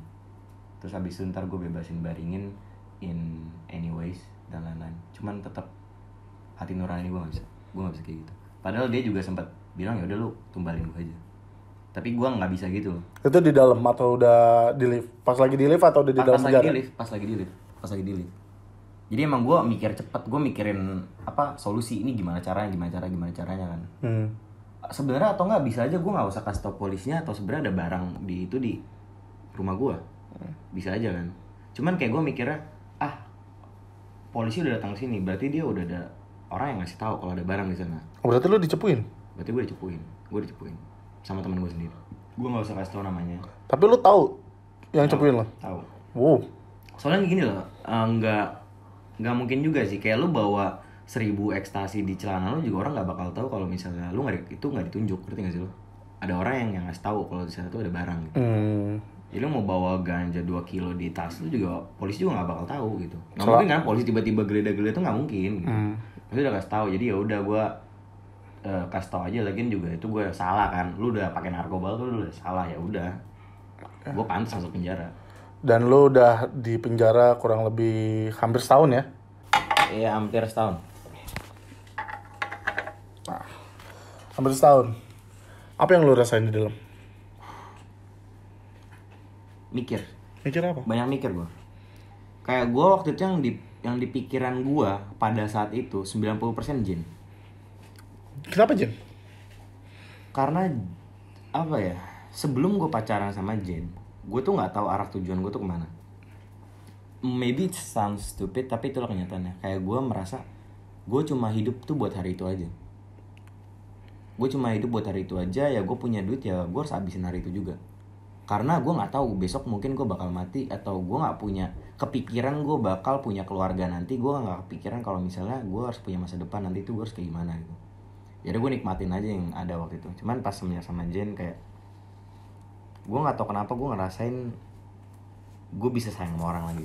S2: terus habis itu ntar gue bebasin Baringin in anyways dan lain-lain. Cuman tetap hati nurani gue nggak bisa kayak gitu. Padahal dia juga sempat bilang ya udah lu tumbalin gue aja, tapi gue nggak bisa gitu.
S1: Itu di dalam atau udah di lift? Pas lagi di lift atau di dalam penjara?
S2: Pas lagi di lift. Jadi emang gue mikir cepet, gue mikirin solusi ini gimana caranya kan. sebenarnya atau nggak bisa aja gue nggak usah kasih tau polisinya, atau sebenarnya ada barang di rumah gue, bisa aja kan. Cuman kayak gue mikirnya, polisi udah datang sini, berarti dia udah ada orang yang ngasih tahu kalau ada barang di sana.
S1: Berarti lu dicepuin?
S2: Berarti gue dicepuin sama teman gue sendiri. Gue nggak usah kasih tau namanya.
S1: Tapi lu tahu yang cepuin lo?
S2: Tahu.
S1: Wow.
S2: Soalnya gini loh, nggak mungkin juga sih kayak lu bawa 1000 ekstasi di celana lu juga orang nggak bakal tahu kalau misalnya lu itu nggak ditunjuk, ngerti nggak sih lu? Ada orang yang ngasih tahu kalau di sana tuh ada barang gitu. Jadi lu mau bawa ganja 2 kilo di tas lu juga polisi juga nggak bakal tahu gitu. Nggak mungkin kan polisi tiba-tiba geledah-geledah tuh nggak mungkin. Gitu. Itu udah kasih tahu, jadi ya udah gue kasih tahu aja. Lagian juga itu gue salah kan, lu udah pakai narkoba tuh lu udah salah, ya udah. Gue pantas masuk penjara.
S1: Dan lu udah di penjara kurang lebih hampir setahun ya?
S2: Iya, hampir setahun.
S1: Hampir setahun. Apa yang lu rasain di dalam?
S2: Mikir
S1: apa?
S2: Banyak mikir gue. Kayak gue waktu itu yang di pikiran gue pada saat itu 90% jin.
S1: Kenapa Jen?
S2: Karena apa ya, sebelum gue pacaran sama Jen, gue tuh nggak tahu arah tujuan gue tuh kemana. Maybe it sounds stupid, tapi itulah kenyataannya. Kayak gue merasa gue cuma hidup tuh buat hari itu aja. Ya gue punya duit, ya gue harus habisin hari itu juga. Karena gue nggak tahu besok mungkin gue bakal mati, atau gue nggak punya kepikiran gue bakal punya keluarga nanti. Gue nggak kepikiran kalau misalnya gue harus punya masa depan nanti, tuh gue harus kayak gimana gitu. Jadi gue nikmatin aja yang ada waktu itu. Cuman pas semenjak sama Jen, kayak gue nggak tahu kenapa gue ngerasain gue bisa sayang sama orang lagi.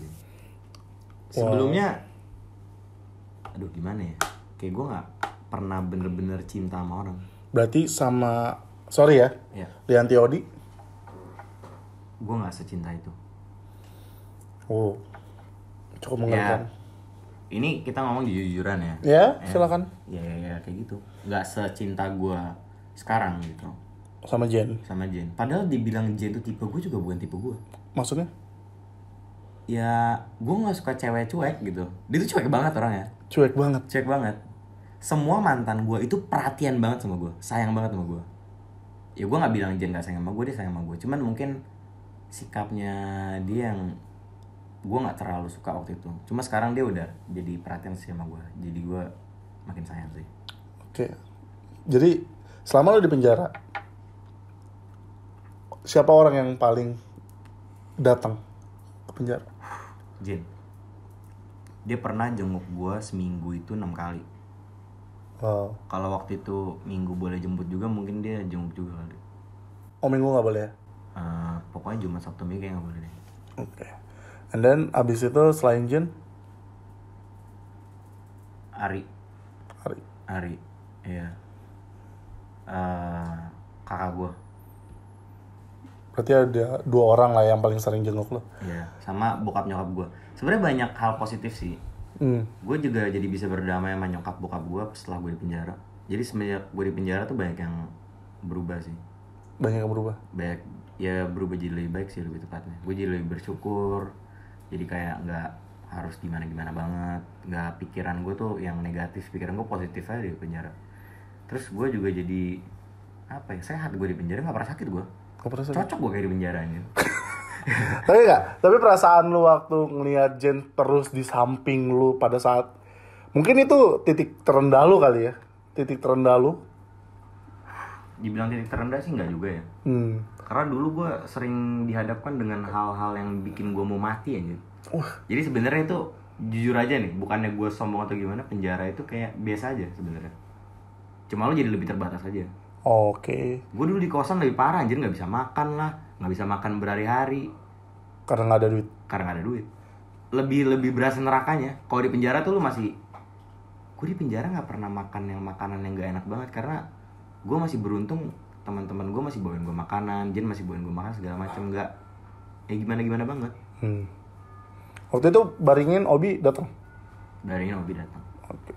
S2: Sebelumnya, aduh gimana ya, kayak gue nggak pernah bener-bener cinta sama orang.
S1: Berarti sama, sorry ya, Lianti Odi?
S2: Gue nggak secinta itu.
S1: Oh, cukup mengerikan.
S2: Ini kita ngomong jujur-jujuran ya.
S1: Ya, silakan.
S2: Ya kayak gitu. Nggak secinta gue sekarang gitu.
S1: Sama Jen.
S2: Padahal dibilang Jen tuh tipe gue juga bukan tipe gue.
S1: Maksudnya?
S2: Ya, gue nggak suka cewek cuek gitu. Dia tuh cuek banget orangnya.
S1: Cuek banget. Semua mantan gue itu perhatian banget sama gue, sayang banget sama gue. Ya gue nggak bilang Jen nggak sayang sama gue, dia sayang sama gue. Cuman mungkin sikapnya dia yang gue nggak terlalu suka waktu itu. Cuma sekarang dia udah jadi perhatian sih sama gue, jadi gue makin sayang sih. Oke. Jadi selama lo di penjara, siapa orang yang paling datang ke penjara?
S2: Jen. Dia pernah jenguk gue seminggu itu 6 kali.
S1: Wow.
S2: Kalau waktu itu minggu boleh jemput juga, mungkin dia jenguk juga kali.
S1: Oh, minggu nggak boleh ya?
S2: Pokoknya Jumat, Sabtu, Minggu kayak nggak boleh deh.
S1: Oke. And then abis itu selain Jen?
S2: Ari. Iya. Kakak gue.
S1: Berarti ada 2 orang lah yang paling sering jenguk lo.
S2: Iya, sama bokap nyokap gue. Sebenarnya banyak hal positif sih. Gue juga jadi bisa berdamai sama nyokap bokap gue setelah gue di penjara. Jadi semenjak gue di penjara tuh banyak yang berubah sih.
S1: Banyak yang berubah?
S2: Banyak, ya berubah jadi lebih baik sih, lebih tepatnya. Gue jadi lebih bersyukur. Jadi kayak nggak harus gimana-gimana banget. Nggak, pikiran gue tuh yang negatif, pikiran gue positif aja di penjara. Terus gue juga jadi sehat gue di penjara, nggak pernah sakit gue. Cocok gue kayak di penjara aja.
S1: Tapi perasaan lu waktu ngeliat Jen terus di samping lu pada saat, mungkin itu titik terendah lu kali ya? Titik terendah lu?
S2: Dibilang titik terendah sih nggak juga ya. Karena dulu gue sering dihadapkan dengan hal-hal yang bikin gue mau mati aja. Jadi sebenarnya itu jujur aja nih, bukannya gue sombong atau gimana, penjara itu kayak biasa aja sebenarnya. Cuma lo jadi lebih terbatas aja.
S1: Oke.
S2: Gue dulu di kosan lebih parah, anjir, nggak bisa makan lah, nggak bisa makan berhari-hari.
S1: Karena nggak ada duit.
S2: Lebih berasa nerakanya. Kalau di penjara tuh lu masih, gue di penjara nggak pernah makan yang makanan yang nggak enak banget, karena gue masih beruntung teman-teman gue masih bawain gue makanan, Jen masih bawain gue makan segala macam, nggak gimana banget.
S1: Waktu itu Baringin Obi datang.
S2: Oke.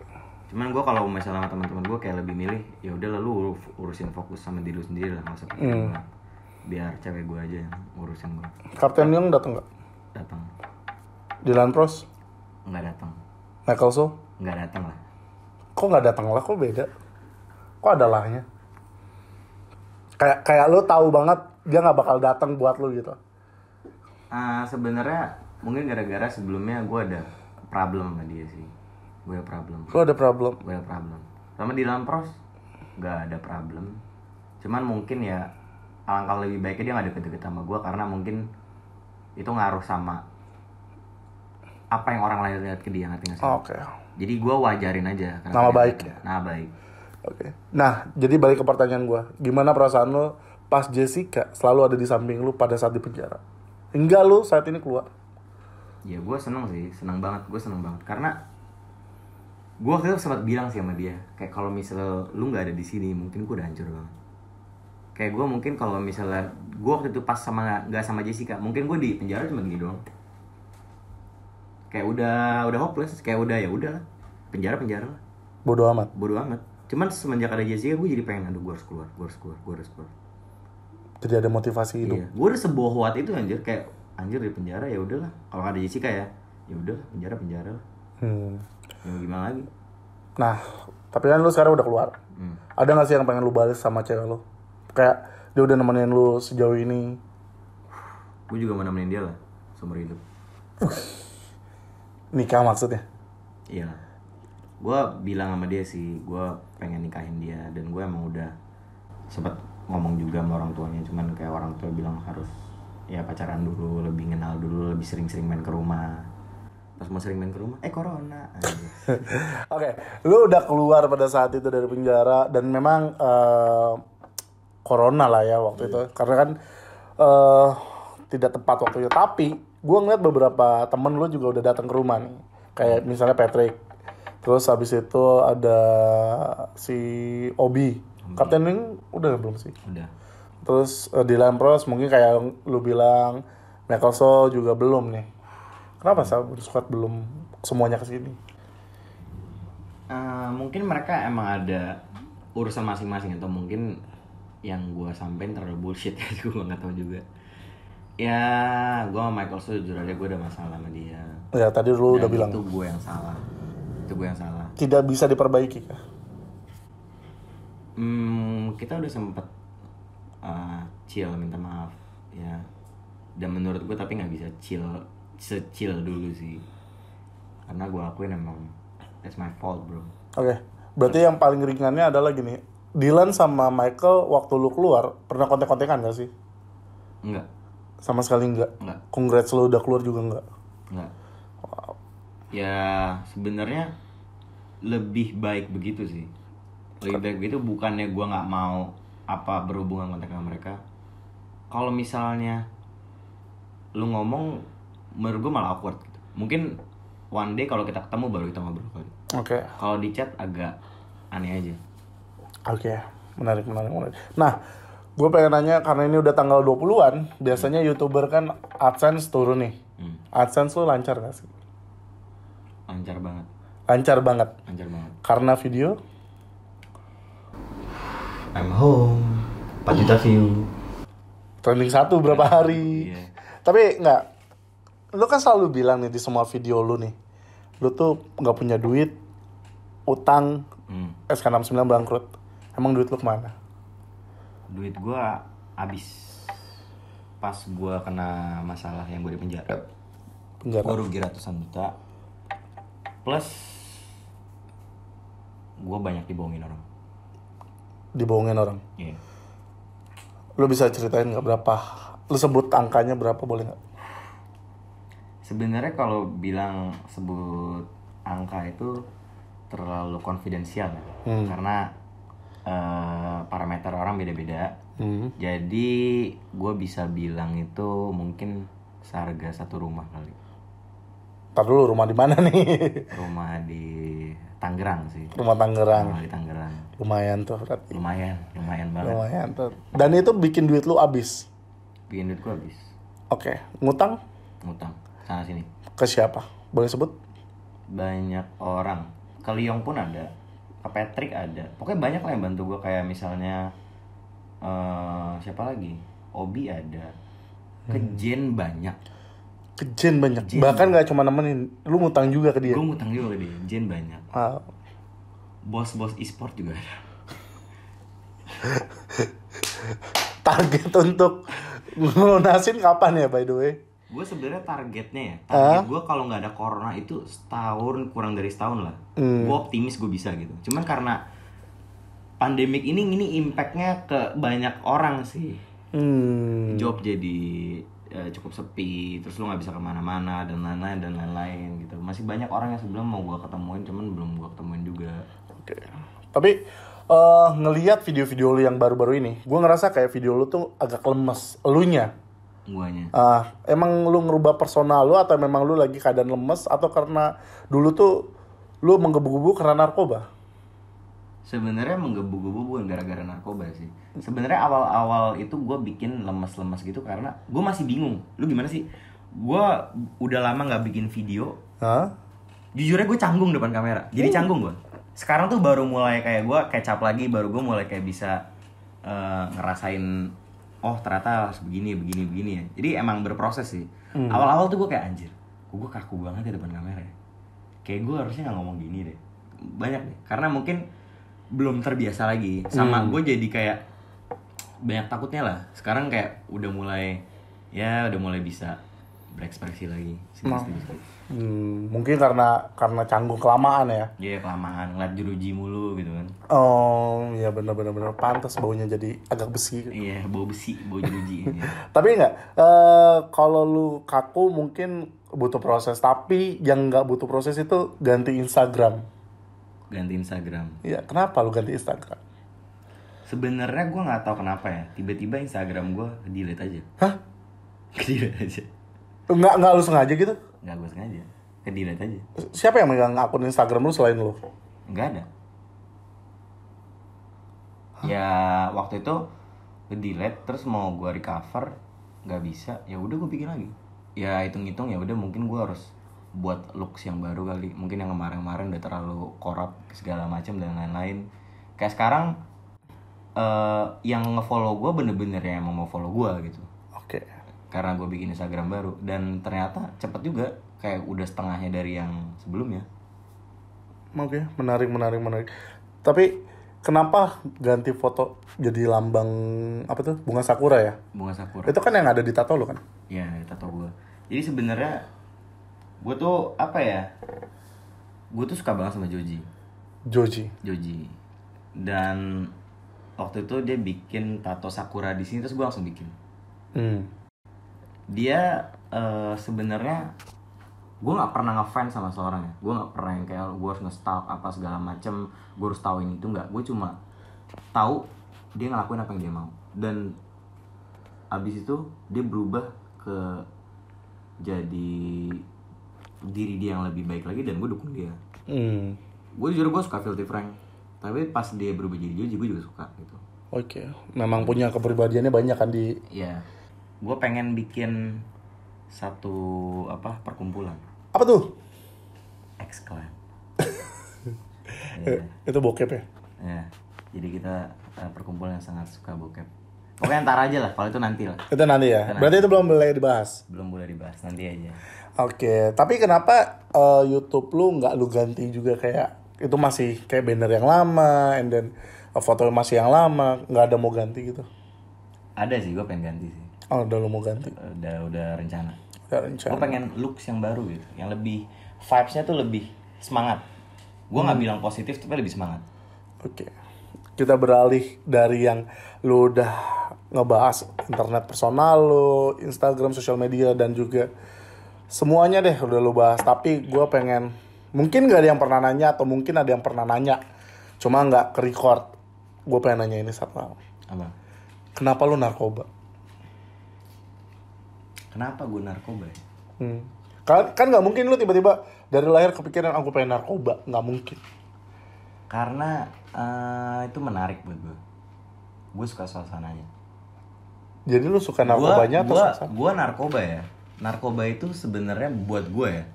S2: Cuman gue kalau misalnya sama teman-teman gue kayak lebih milih, ya udah lalu urusin fokus sama diri lu sendiri lah, nggak usah pikirin gue. Biar cewek gue aja yang urusin gue.
S1: Kapten Young datang nggak?
S2: Datang.
S1: Dylan Pros?
S2: Nggak datang.
S1: Michael So?
S2: Nggak datang lah.
S1: Kok nggak datang lah? Kok beda? Kok ada lahnya? Kayak lu tahu banget dia nggak bakal datang buat lu gitu.
S2: Sebenarnya mungkin gara-gara sebelumnya gue ada problem sama dia sih. Gue ada problem.
S1: Lu ada problem?
S2: Gue ada problem. Sama di dalam pros gak ada problem. Cuman mungkin ya alangkah lebih baiknya dia gak deket-deket sama gue, karena mungkin itu ngaruh sama apa yang orang lain lihat ke dia, ngerti gak sih?
S1: Oke.
S2: Jadi gue wajarin aja.
S1: Nama baik ya?
S2: Nama baik.
S1: Oke. Nah, jadi balik ke pertanyaan gue. Gimana perasaan lu pas Jessica selalu ada di samping lu pada saat di penjara? Hingga lu saat ini keluar?
S2: Ya gue seneng sih, seneng banget. Gue seneng banget karena gue waktu itu sempat bilang sih sama dia, kayak kalau misalnya lu nggak ada di sini, mungkin gue udah hancur banget. Kayak gue mungkin kalau misalnya gue waktu itu pas sama nggak sama Jessica, mungkin gue di penjara cuma gini doang. Kayak udah hopeless, kayak udah ya udah penjara lah.
S1: Bodoh amat.
S2: Cuman semenjak ada Jessica, gue jadi pengen, aduh gue harus keluar.
S1: Jadi ada motivasi hidup.
S2: Iya, gue udah sebohwat itu anjir, kayak anjir di penjara ya udahlah. Kalau ada Jessica ya udah penjara lah. Ya gimana lagi?
S1: Nah, tapi kan lu sekarang udah keluar. Ada gak sih yang pengen lu bales sama cewek lu? Kayak dia udah nemenin lu sejauh ini.
S2: Gue juga mau nemenin dia lah seumur hidup.
S1: Nikah maksudnya?
S2: Iya. Gue bilang sama dia sih, gue pengen nikahin dia. Dan gue emang udah sempat ngomong juga sama orang tuanya. Cuman kayak orang tua bilang harus ya pacaran dulu, lebih kenal dulu, lebih sering-sering main ke rumah. Pas mau sering main ke rumah, corona.
S1: Oke, lu udah keluar pada saat itu dari penjara dan memang corona lah ya waktu itu, karena kan tidak tepat waktunya. Tapi gue ngeliat beberapa temen lu juga udah datang ke rumah nih, kayak misalnya Patrick, terus habis itu ada si Obi. Kapten Wing udah belum sih?
S2: Udah.
S1: Terus di Lampros mungkin kayak lu bilang, Mickelso juga belum nih. Kenapa Sahabat Squad belum semuanya kesini?
S2: Mungkin mereka emang ada urusan masing-masing, atau mungkin yang gue sampein terlalu bullshit ya, gue nggak tahu juga. Ya, gue sama Michael jujur aja gue ada masalah sama dia.
S1: Ya tadi lu udah bilang.
S2: Itu gue yang salah.
S1: Tidak bisa diperbaiki kah?
S2: Kita udah sempet chill, minta maaf ya. Dan menurut gue tapi nggak bisa secil dulu sih, karena gue akuin emang that's my fault bro.
S1: Oke. Berarti yang paling ringannya adalah gini, Dylan sama Michael waktu lu keluar pernah kontek-kontekan gak sih?
S2: Enggak.
S1: Sama sekali enggak?
S2: Enggak.
S1: Congrats lu udah keluar juga enggak?
S2: Enggak. Wow. Ya sebenarnya lebih baik begitu sih. Lebih baik begitu, bukannya gue nggak mau apa berhubungan kontak sama mereka. Kalau misalnya lu ngomong, menurut gue malah awkward gitu. Mungkin one day kalau kita ketemu baru kita ngobrol kali.
S1: Oke.
S2: Kalau di chat agak aneh aja.
S1: Oke. Menarik. Nah, gue pengen nanya, karena ini udah tanggal 20-an, biasanya YouTuber kan AdSense turun nih. AdSense lu lancar gak sih?
S2: Lancar banget.
S1: Karena video?
S2: I'm home. 4 juta view.
S1: Trending 1 berapa hari.
S2: Iya.
S1: Tapi enggak, lu kan selalu bilang nih di semua video lu nih, lu tuh gak punya duit, utang, SK69 bangkrut. Emang duit lu kemana?
S2: Duit gua habis pas gua kena masalah yang gua di penjara. Gua rugi ratusan juta. Plus gua banyak dibohongin orang. Iya.
S1: Lu bisa ceritain gak berapa? Lu sebut angkanya berapa, boleh gak?
S2: Sebenarnya kalau bilang sebut angka itu terlalu konfidensial ya. Karena parameter orang beda-beda. Jadi gue bisa bilang itu mungkin seharga satu rumah kali.
S1: Ntar dulu, rumah di mana nih?
S2: Rumah di Tangerang sih.
S1: Rumah Tangerang.
S2: Rumah di Tangerang.
S1: Lumayan tuh berarti.
S2: Lumayan banget.
S1: Lumayan tuh. Dan itu bikin duit lu habis?
S2: Bikin duit gue habis.
S1: Oke. Ngutang
S2: Sana sini.
S1: ke siapa? Boleh sebut?
S2: Banyak orang. Ke Liong pun ada. Ke Patrick ada. Pokoknya banyak lah yang bantu gue. Kayak misalnya siapa lagi? Obi ada. Ke Jen banyak. Bahkan gak cuma nemenin, lu ngutang juga ke dia. Gue ngutang juga ke dia. Jen banyak. Bos e-sport juga ada.
S1: target untuk ngelunasin kapan ya by the way?
S2: Gue sebenarnya targetnya target gue kalau nggak ada corona itu setahun, kurang dari setahun lah. Gue optimis gue bisa gitu. Cuman karena pandemik ini impactnya ke banyak orang sih. Job jadi cukup sepi, terus lu nggak bisa kemana-mana dan lain-lain gitu. Masih banyak orang yang sebelum mau gue ketemuin, cuman belum gue ketemuin juga.
S1: Oke. Tapi ngelihat video-video lu yang baru-baru ini, gue ngerasa kayak video lu tuh agak lemes, elunya.
S2: Guanya.
S1: Emang lu ngerubah personal lu atau memang lu lagi keadaan lemes atau karena dulu tuh lu menggebu-gebu karena narkoba?
S2: Sebenarnya menggebu-gebu bukan gara-gara narkoba sih. Sebenarnya awal-awal itu gue bikin lemes-lemes gitu karena gue masih bingung. Lu gimana sih? Gue udah lama nggak bikin video. Jujurnya gue canggung depan kamera. Jadi canggung gue. Sekarang tuh baru mulai kayak gue kecap lagi, baru gue mulai kayak bisa ngerasain. Oh ternyata harus begini ya. Jadi emang berproses sih. Awal-awal tuh gue kayak anjir, gue kaku banget ya depan kamera ya. Kayak gue harusnya nggak ngomong gini deh. Banyak deh. Karena mungkin belum terbiasa lagi. Sama gue jadi kayak banyak takutnya lah. Sekarang kayak udah mulai bisa berekspresi lagi.
S1: Mungkin karena canggung kelamaan ya.
S2: Iya kelamaan ngeliat jeruji mulu gitu kan.
S1: Oh iya benar pantas baunya jadi agak besi.
S2: Iya bau besi, bau jeruji.
S1: Tapi enggak, kalau lu kaku mungkin butuh proses. Tapi yang nggak butuh proses itu ganti Instagram. Iya kenapa lu ganti Instagram?
S2: Sebenarnya gue nggak tahu kenapa ya. Tiba-tiba Instagram gue delete aja.
S1: Hah?
S2: Delete aja.
S1: Nggak lu sengaja gitu?
S2: Nggak gue sengaja, delete aja.
S1: Siapa yang megang akun Instagram lu selain lu?
S2: Nggak ada. Ya waktu itu delete terus mau gue recover nggak bisa, ya udah gue bikin lagi. Ya hitung-hitung ya udah mungkin gue harus buat looks yang baru kali. Mungkin yang kemarin-kemarin udah terlalu korup segala macam dan lain-lain. Kayak sekarang yang nge-follow gue bener-bener yang mau follow gue gitu.
S1: Oke.
S2: Karena gue bikin Instagram baru dan ternyata cepet juga, kayak udah setengahnya dari yang sebelumnya.
S1: Oke, menarik. Tapi kenapa ganti foto jadi lambang apa tuh? Bunga sakura ya?
S2: Bunga sakura.
S1: Itu kan yang ada di tato lo kan?
S2: Iya, tato gue. Jadi sebenarnya gue tuh apa ya? Gue tuh suka banget sama Joji. Dan waktu itu dia bikin tato sakura di sini terus gue langsung bikin. Dia sebenarnya gue nggak pernah ngefans sama seorang ya. Gue nggak pernah yang kayak gue harus nge-stalk apa segala macem. Gue harus tahu ini itu nggak. Gue cuma tahu dia ngelakuin apa yang dia mau. Dan abis itu dia berubah ke jadi diri dia yang lebih baik lagi dan gue dukung dia. Gue jujur gue suka Filthy Frank. Tapi pas dia berubah jadi Joji gue juga suka gitu.
S1: Oke. Memang punya kepribadiannya banyak kan di.
S2: Iya. Gue pengen bikin satu perkumpulan.
S1: Apa tuh?
S2: X-Clan.
S1: Itu bokep ya?
S2: Ya. Jadi kita perkumpulan yang sangat suka bokep. Pokoknya ntar aja lah, kalau itu nanti lah.
S1: Itu nanti ya? Berarti itu belum boleh dibahas?
S2: Belum boleh dibahas, nanti aja.
S1: Oke, tapi kenapa YouTube lu nggak lu ganti juga kayak itu masih kayak banner yang lama, and then foto masih yang lama, nggak ada mau ganti gitu?
S2: Ada sih, gue pengen ganti sih.
S1: Oh, udah lu mau ganti?
S2: Udah rencana.
S1: Gue
S2: pengen looks yang baru gitu, yang lebih vibes-nya tuh lebih semangat. Gue nggak bilang positif, tapi lebih semangat.
S1: Oke. Kita beralih dari yang lu udah ngebahas internet personal lu, Instagram, sosial media, dan juga semuanya deh udah lu bahas. Tapi gue pengen, mungkin gak ada yang pernah nanya atau mungkin ada yang pernah nanya, cuma gak ke-record. Gue pengen nanya ini satu hal.
S2: Apa?
S1: Kenapa lu narkoba?
S2: Kenapa gue narkoba ya?
S1: Kan gak mungkin lu tiba-tiba dari lahir kepikiran aku pengen narkoba. Gak mungkin.
S2: Karena itu menarik buat gue. Gue suka suasananya.
S1: Jadi lu suka narkobanya atau suasana?
S2: Gue narkoba ya. Narkoba itu sebenarnya buat gue ya.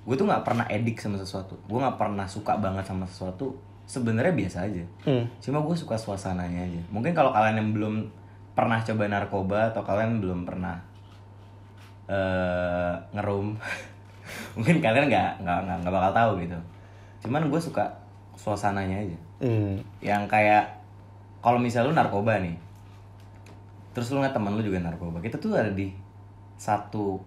S2: Gue tuh nggak pernah edik sama sesuatu. Gue nggak pernah suka banget sama sesuatu. Sebenarnya biasa aja. Cuma gue suka suasananya aja. Mungkin kalau kalian yang belum pernah coba narkoba atau kalian belum pernah ngerum, mungkin kalian nggak bakal tahu gitu. Cuman gue suka suasananya aja. Yang kayak kalau misalnya lu narkoba nih, terus lu ngeliat teman lu juga narkoba, kita tuh ada di satu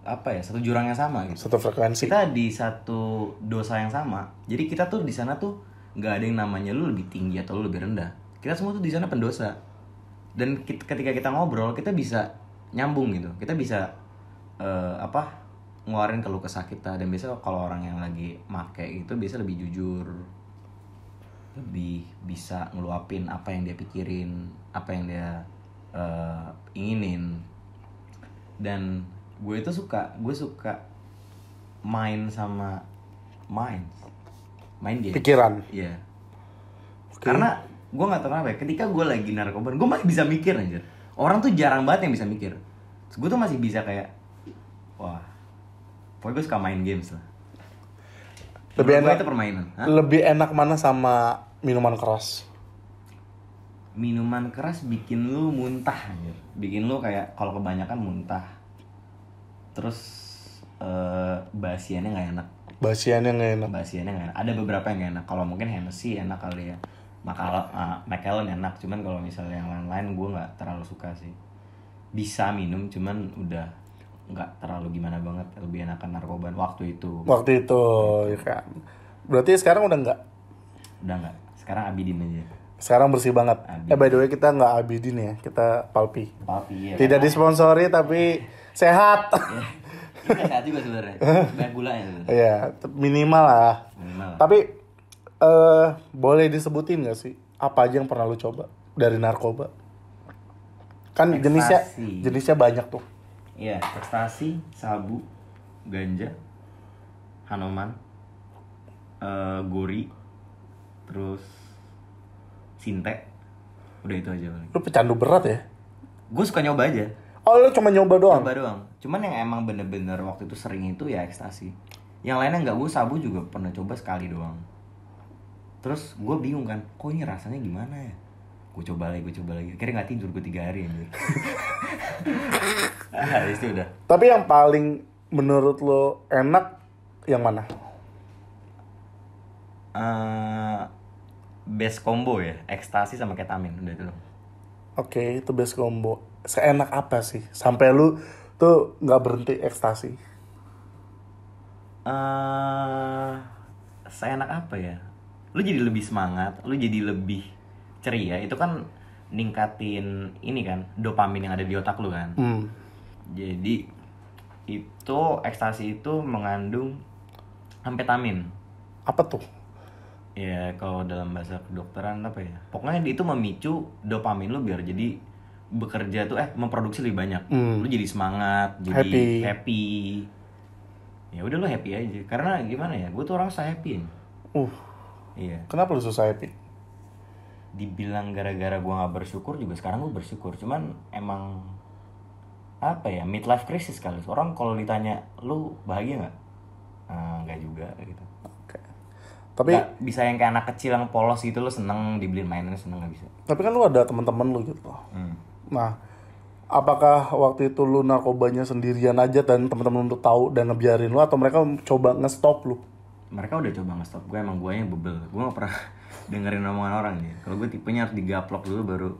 S2: jurang yang sama gitu.
S1: Satu frekuensi.
S2: Kita di satu dosa yang sama. Jadi kita tuh di sana tuh nggak ada yang namanya lu lebih tinggi atau lu lebih rendah. Kita semua tuh di sana pendosa. Dan ketika kita ngobrol, kita bisa nyambung gitu. Kita bisa ngeluarin keluh kesah kita. Dan biasa kalau orang yang lagi make itu biasa lebih jujur, lebih bisa ngeluapin apa yang dia pikirin, apa yang dia inginin. Dan gue suka main game,
S1: pikiran.
S2: iya.
S1: Okay.
S2: Karena gue nggak tahu kenapa ya, ketika gue lagi narkoba gue masih bisa mikir anjir. Orang tuh jarang banget yang bisa mikir. Gue tuh masih bisa kayak, wah, pokoknya gue suka main games lah.
S1: Lebih enak
S2: itu permainan. Hah?
S1: Lebih enak mana sama minuman keras?
S2: Minuman keras bikin lu muntah anjir. Bikin lu kayak kalau kebanyakan muntah. Terus basiannya nggak enak.
S1: Basiannya nggak enak.
S2: Ada beberapa yang nggak enak. Kalau mungkin Hennessy enak kali ya. Macallan enak. Cuman kalau misalnya yang lain-lain gue nggak terlalu suka sih. Bisa minum, cuman udah nggak terlalu gimana banget. Lebih enakan narkoba waktu itu.
S1: Ya kan. Berarti sekarang udah nggak?
S2: Udah nggak. Sekarang Abidin aja.
S1: Sekarang bersih banget.
S2: Abidin.
S1: By the way kita nggak Abidin ya, kita Palpi.
S2: Iya,
S1: Tidak disponsori tapi sehat.
S2: Ini sehat juga sebenarnya. Banyak gulanya sebenarnya.
S1: Iya, minimal lah. Tapi boleh disebutin nggak sih apa aja yang pernah lu coba dari narkoba? Kan jenisnya banyak tuh.
S2: Iya, ekstasi, sabu, ganja, Hanoman, gori, terus Sintek. Udah itu aja paling.
S1: Lu pecandu berat ya?
S2: Gue suka nyoba aja.
S1: Oh, lu cuma nyoba doang?
S2: Nyoba doang. Cuman yang emang bener-bener waktu itu sering itu ya ekstasi. Yang lainnya enggak, gue sabu juga pernah coba sekali doang. Terus gue bingung kan, kok ini rasanya gimana ya? Gue coba lagi. Akhirnya gak tidur gue 3 hari anjir. Itu udah.
S1: Tapi yang paling menurut lo enak yang mana?
S2: Best combo ya, ekstasi sama ketamin, udah itu.
S1: Oke, itu best combo. Seenak apa sih? Sampai lu tuh nggak berhenti ekstasi?
S2: Seenak apa ya? Lu jadi lebih semangat, lu jadi lebih ceria. Itu kan ningkatin ini kan, dopamin yang ada di otak lu kan. Jadi itu ekstasi itu mengandung amfetamin.
S1: Apa tuh?
S2: Ya kalau dalam bahasa kedokteran apa ya? Pokoknya itu memicu dopamin lu biar jadi bekerja tuh memproduksi lebih banyak. Lu jadi semangat, jadi happy. Ya udah lu happy aja. Karena gimana ya? Gue tuh orang susah happy. Iya.
S1: Kenapa lu susah happy?
S2: Dibilang gara-gara gue nggak bersyukur juga sekarang gue bersyukur. Cuman emang apa ya? Midlife crisis kali. Orang kalau ditanya lu bahagia nggak? Nggak juga gitu.
S1: Tapi
S2: nggak bisa yang kayak anak kecil yang polos gitu lu seneng dibeliin mainan seneng nggak bisa.
S1: Tapi kan lu ada teman-teman lu gitu. Nah, apakah waktu itu lu narkobanya sendirian aja dan teman-teman lu tahu dan ngebiarin lu atau mereka coba nge-stop lu?
S2: Mereka udah coba nge-stop gue, emang guanya bebel. Gue gak pernah dengerin omongan orang nih. Kalau gue tipenya harus digaplok dulu baru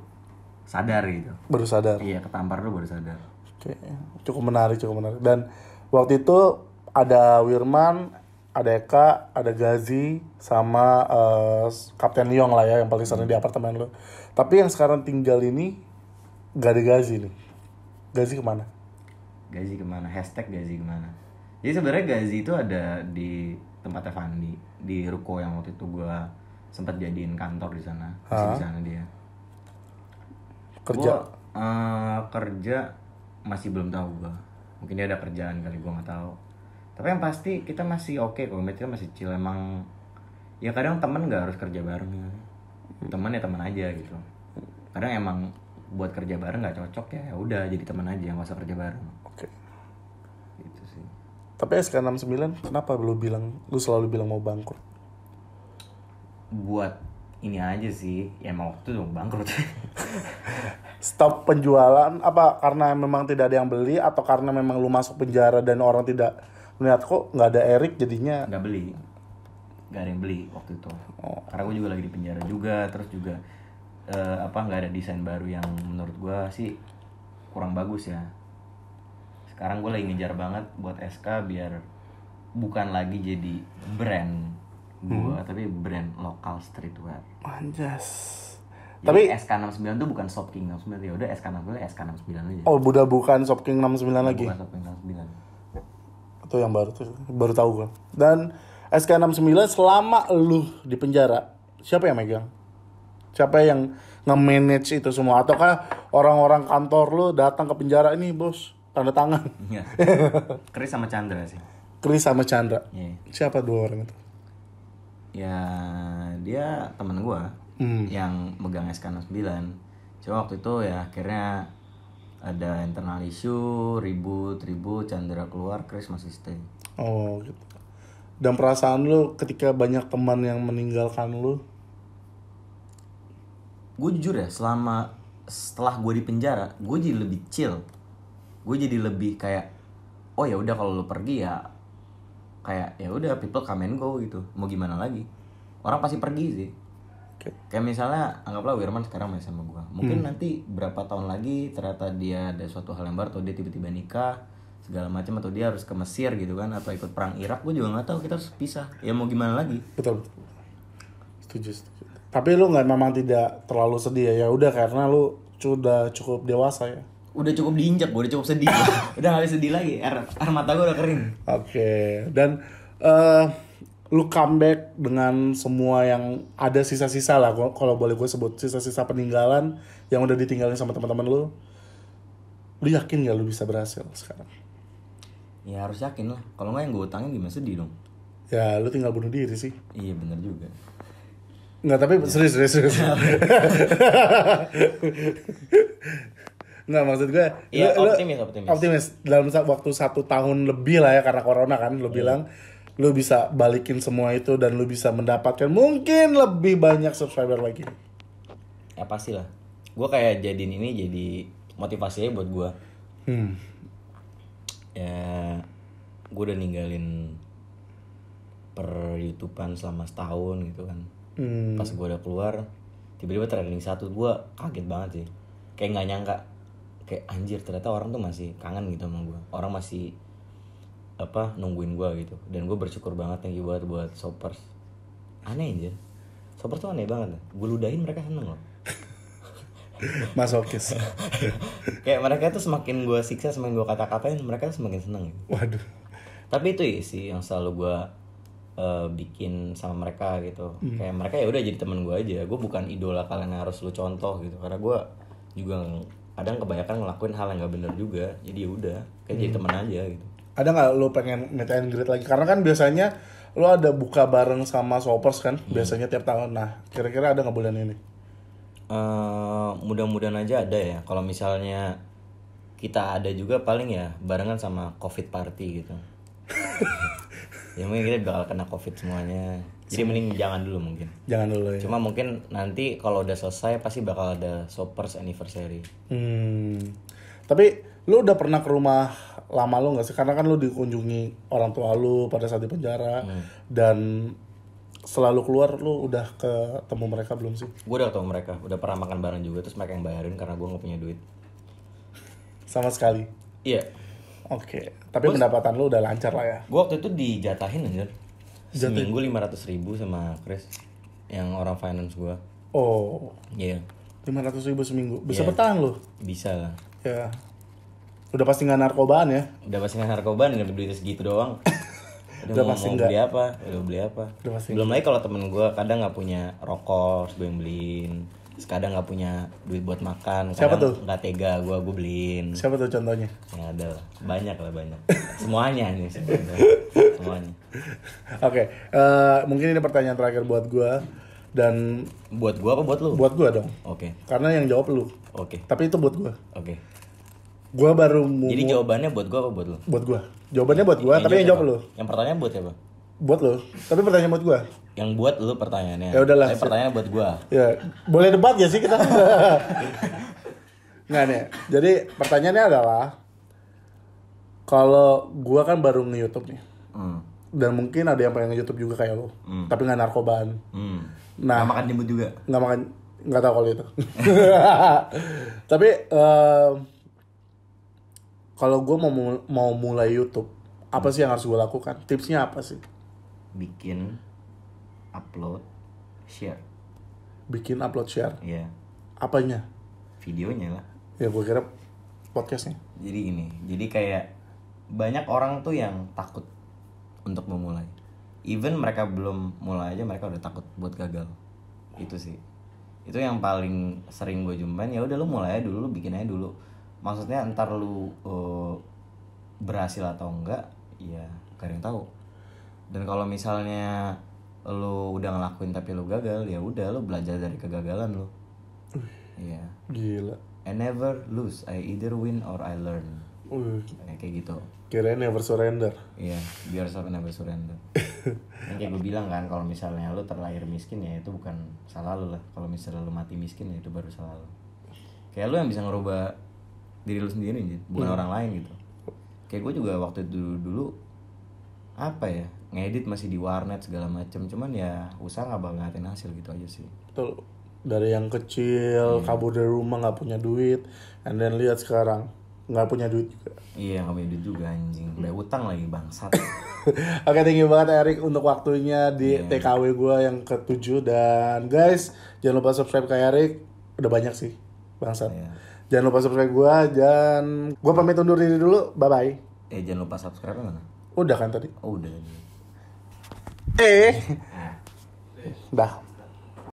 S2: sadar gitu.
S1: Baru sadar.
S2: Iya, ketampar dulu baru sadar.
S1: Oke, cukup menarik. Dan waktu itu ada Wirman, ada Eka, ada Gazi, sama Kapten Liong lah ya yang paling sering di apartemen lu. Tapi yang sekarang tinggal ini gak ada Gazi nih. Gazi kemana?
S2: Gazi kemana? #Gazi kemana? Jadi sebenarnya Gazi itu ada di tempatnya Fandi, di ruko yang waktu itu gue sempat jadiin kantor di sana. Masih di sana dia.
S1: Kerja?
S2: Kerja masih belum tahu gue. Mungkin dia ada kerjaan kali, gue nggak tahu. Tapi yang pasti kita masih oke kok, kita masih chill. Emang ya kadang teman nggak harus kerja bareng ya. Teman ya teman aja gitu. Kadang emang buat kerja bareng nggak cocok ya udah jadi teman aja, nggak usah kerja bareng.
S1: Oke.
S2: Gitu sih.
S1: Tapi SK69 kenapa lu selalu bilang mau bangkrut?
S2: Buat ini aja sih, ya emang waktu itu bangkrut.
S1: Stop penjualan apa karena memang tidak ada yang beli atau karena memang lu masuk penjara dan orang tidak melihat kok nggak ada Erik jadinya
S2: nggak ada yang beli waktu itu. Karena gue juga lagi di penjara juga, terus juga nggak ada desain baru yang menurut gue sih kurang bagus ya. Sekarang gue lagi ngejar banget buat SK biar bukan lagi jadi brand gue, tapi brand lokal streetwear.
S1: Anjas.
S2: Jadi
S1: Tapi
S2: SK69 tuh bukan Shop King 69, ya udah SK69 SK69 aja.
S1: oh, udah bukan Shop King 69 lagi.
S2: Bukan Shop King 69.
S1: Itu yang baru tahu gue. Dan SK69 selama lu di penjara, siapa yang megang? Siapa yang nge-manage itu semua? Ataukah orang-orang kantor lu datang ke penjara, ini bos, tanda tangan?
S2: Iya. Chris sama Chandra sih.
S1: Chris sama Chandra.
S2: Iya.
S1: Siapa dua orang itu?
S2: Ya dia temen gua yang megang SK69. Cuma waktu itu ya akhirnya ada internal issue, ribut, Chandra keluar, Chris masih stay.
S1: Oh gitu. Dan perasaan lu ketika banyak teman yang meninggalkan lu?
S2: Gue jujur ya, setelah gue di penjara, gue jadi lebih chill. Gue jadi lebih kayak, oh ya udah kalau lu pergi ya, kayak ya udah people come and go gitu. Mau gimana lagi? Orang pasti pergi sih.
S1: Okay.
S2: Kayak misalnya anggaplah Wirman sekarang masih sama gue. Mungkin nanti berapa tahun lagi ternyata dia ada suatu hal yang baru, atau dia tiba-tiba nikah segala macam, atau dia harus ke Mesir gitu kan, atau ikut perang Irak, gue juga nggak tahu, kita harus pisah. Ya mau gimana lagi?
S1: Betul. Setuju. Tapi lu nggak, memang tidak terlalu sedih ya? Ya udah, karena lu sudah cukup dewasa ya.
S2: Udah cukup diinjak, gue udah cukup sedih. Udah gak bisa sedih lagi, air mata gue udah kering.
S1: Oke. Dan lu comeback dengan semua yang ada sisa-sisa lah, kalau boleh gue sebut sisa-sisa peninggalan yang udah ditinggalin sama teman-teman lu. Lu yakin gak lu bisa berhasil sekarang?
S2: Ya harus yakin lah. Kalau nggak yang gue utangin gimana, sedih dong.
S1: Ya lu tinggal bunuh diri sih.
S2: Iya benar juga.
S1: Nggak, tapi serius. Nggak, maksud gue
S2: Iya,
S1: lu
S2: optimis.
S1: Dalam waktu 1 tahun lebih lah ya, karena corona kan, lu bilang lu bisa balikin semua itu dan lu bisa mendapatkan mungkin lebih banyak subscriber lagi.
S2: Ya pastilah. Gue kayak jadiin ini jadi motivasi aja buat gue. Ya gue udah ninggalin per YouTubean selama setahun gitu kan. Pas gue udah keluar, tiba-tiba trending 1, gue kaget banget sih. Kayak nggak nyangka, kayak anjir ternyata orang tuh masih kangen gitu sama gue. Orang masih nungguin gue gitu. Dan gue bersyukur banget, thank you banget buat Shoppers. Aneh aja, Shoppers tuh aneh banget. Gue ludahin mereka seneng loh.
S1: Masokis.
S2: Kayak mereka tuh semakin gue siksa, semakin gue kata-katain, mereka tuh semakin seneng gitu.
S1: Waduh.
S2: Tapi itu ya sih yang selalu gue bikin sama mereka gitu. Kayak mereka ya udah jadi teman gue aja. Gue bukan idola kalian yang harus lu contoh gitu. Karena gue juga kadang kebanyakan ngelakuin hal yang gak bener juga. Jadi ya udah, kayak jadi teman aja gitu.
S1: Ada nggak lu pengen meet and greet lagi? Karena kan biasanya lu ada buka bareng sama Shoppers kan, biasanya tiap tahun. Nah, kira-kira ada nggak bulan ini?
S2: Mudah-mudahan aja ada ya. Kalau misalnya kita ada juga paling ya barengan sama COVID party gitu. Ya mungkin kita bakal kena COVID semuanya. Jadi mending jangan dulu mungkin.
S1: Jangan dulu ya.
S2: Cuma mungkin nanti kalau udah selesai pasti bakal ada Shoppers anniversary.
S1: Tapi lu udah pernah ke rumah lama lu nggak sih? Karena kan lu dikunjungi orang tua lu pada saat di penjara. Dan selalu keluar, lu udah ketemu mereka belum sih?
S2: Gue udah ketemu mereka, udah pernah makan bareng juga. Terus mereka yang bayarin karena gue gak punya duit.
S1: Sama sekali?
S2: Iya.
S1: Oke. Tapi pendapatan lu udah lancar lah ya?
S2: Gue waktu itu dijatahin anjir. Seminggu 500.000 sama Chris, yang orang finance gue.
S1: Oh.
S2: Iya.
S1: 500.000 seminggu. Bisa
S2: Iya.
S1: bertahan lu?
S2: Bisa lah.
S1: Ya. Udah pasti nggak narkobaan ya?
S2: Udah pasti nggak narkoba, nggak duit segitu doang.
S1: Udah
S2: mau
S1: pasti
S2: beli apa? Udah beli apa?
S1: Udah pasti
S2: Belum lagi kalau temen gue kadang nggak punya rokok, terus gue yang beliin. Terus kadang nggak punya duit buat makan.
S1: Siapa
S2: kadang
S1: tuh?
S2: nggak tega, gue beliin.
S1: Siapa tuh contohnya?
S2: Ya ada lah, banyak. Semuanya nih, semuanya.
S1: Oke, mungkin ini pertanyaan terakhir buat gua. Dan
S2: Buat gue apa buat lu?
S1: buat gua dong.
S2: Oke.
S1: Karena yang jawab lu.
S2: Oke.
S1: Tapi itu buat gua.
S2: Oke.
S1: Gua baru mau.
S2: Jadi jawabannya buat gue apa buat lu?
S1: Buat gua. Jawabannya buat gua, tapi yang jawab lu.
S2: Yang pertanyaan buat siapa?
S1: Buat lu. Tapi pertanyaan buat gua.
S2: Yang buat lu pertanyaannya.
S1: Ya udahlah.
S2: Tapi pertanyaannya buat gue.
S1: Ya, boleh debat ya sih kita. Nggak nih. Jadi pertanyaannya adalah, kalau gua kan baru nge-YouTube nih. Dan mungkin ada yang pengen nge-YouTube juga kayak lo. Tapi nggak narkobaan. Nah,
S2: Nggak makan jembut juga.
S1: nggak tahu kalau itu. Tapi kalau gue mau mulai YouTube, apa sih yang harus gue lakukan? Tipsnya apa sih?
S2: Bikin, upload, share.
S1: Bikin, upload, share.
S2: Iya.
S1: Apanya?
S2: Videonya lah.
S1: Ya gue kira podcastnya.
S2: Jadi gini, jadi kayak banyak orang tuh yang takut untuk memulai. Even mereka belum mulai aja mereka udah takut buat gagal. Itu sih. Itu yang paling sering gue jumpain. Ya udah lu mulai aja dulu, lu bikin aja dulu. Maksudnya entar lu berhasil atau enggak, ya gak ada yang tahu. Dan kalau misalnya lu udah ngelakuin tapi lu gagal, ya udah lu belajar dari kegagalan lu. Iya.
S1: Gila.
S2: I never lose, I either win or I learn. Kayak gitu.
S1: Kirain never surrender.
S2: Iya, biar sampai never surrender. Yang kayak gue bilang kan, kalau misalnya lu terlahir miskin ya itu bukan salah lu lah. Kalau misalnya lu mati miskin ya itu baru salah lu. Kayak lu yang bisa ngerubah diri lu sendiri, bukan orang lain gitu. Kayak gue juga waktu itu dulu apa ya, ngedit masih di warnet segala macem, cuman ya usaha nggak bakal ngatin hasil gitu aja sih.
S1: Tuh, dari yang kecil kabur dari rumah nggak punya duit, and then lihat sekarang nggak punya duit juga.
S2: Iya, nggak punya duit juga anjing, udah utang lagi bangsat.
S1: Oke, thank you banget Erik untuk waktunya di TKW gue yang ke-7. Dan guys, jangan lupa subscribe ke Erik. Udah banyak sih, bangsat. Jangan lupa subscribe gue, dan gue pamit undur diri dulu. Bye-bye.
S2: Jangan lupa subscribe mana?
S1: Udah kan tadi?
S2: Oh, udah.
S1: Dah.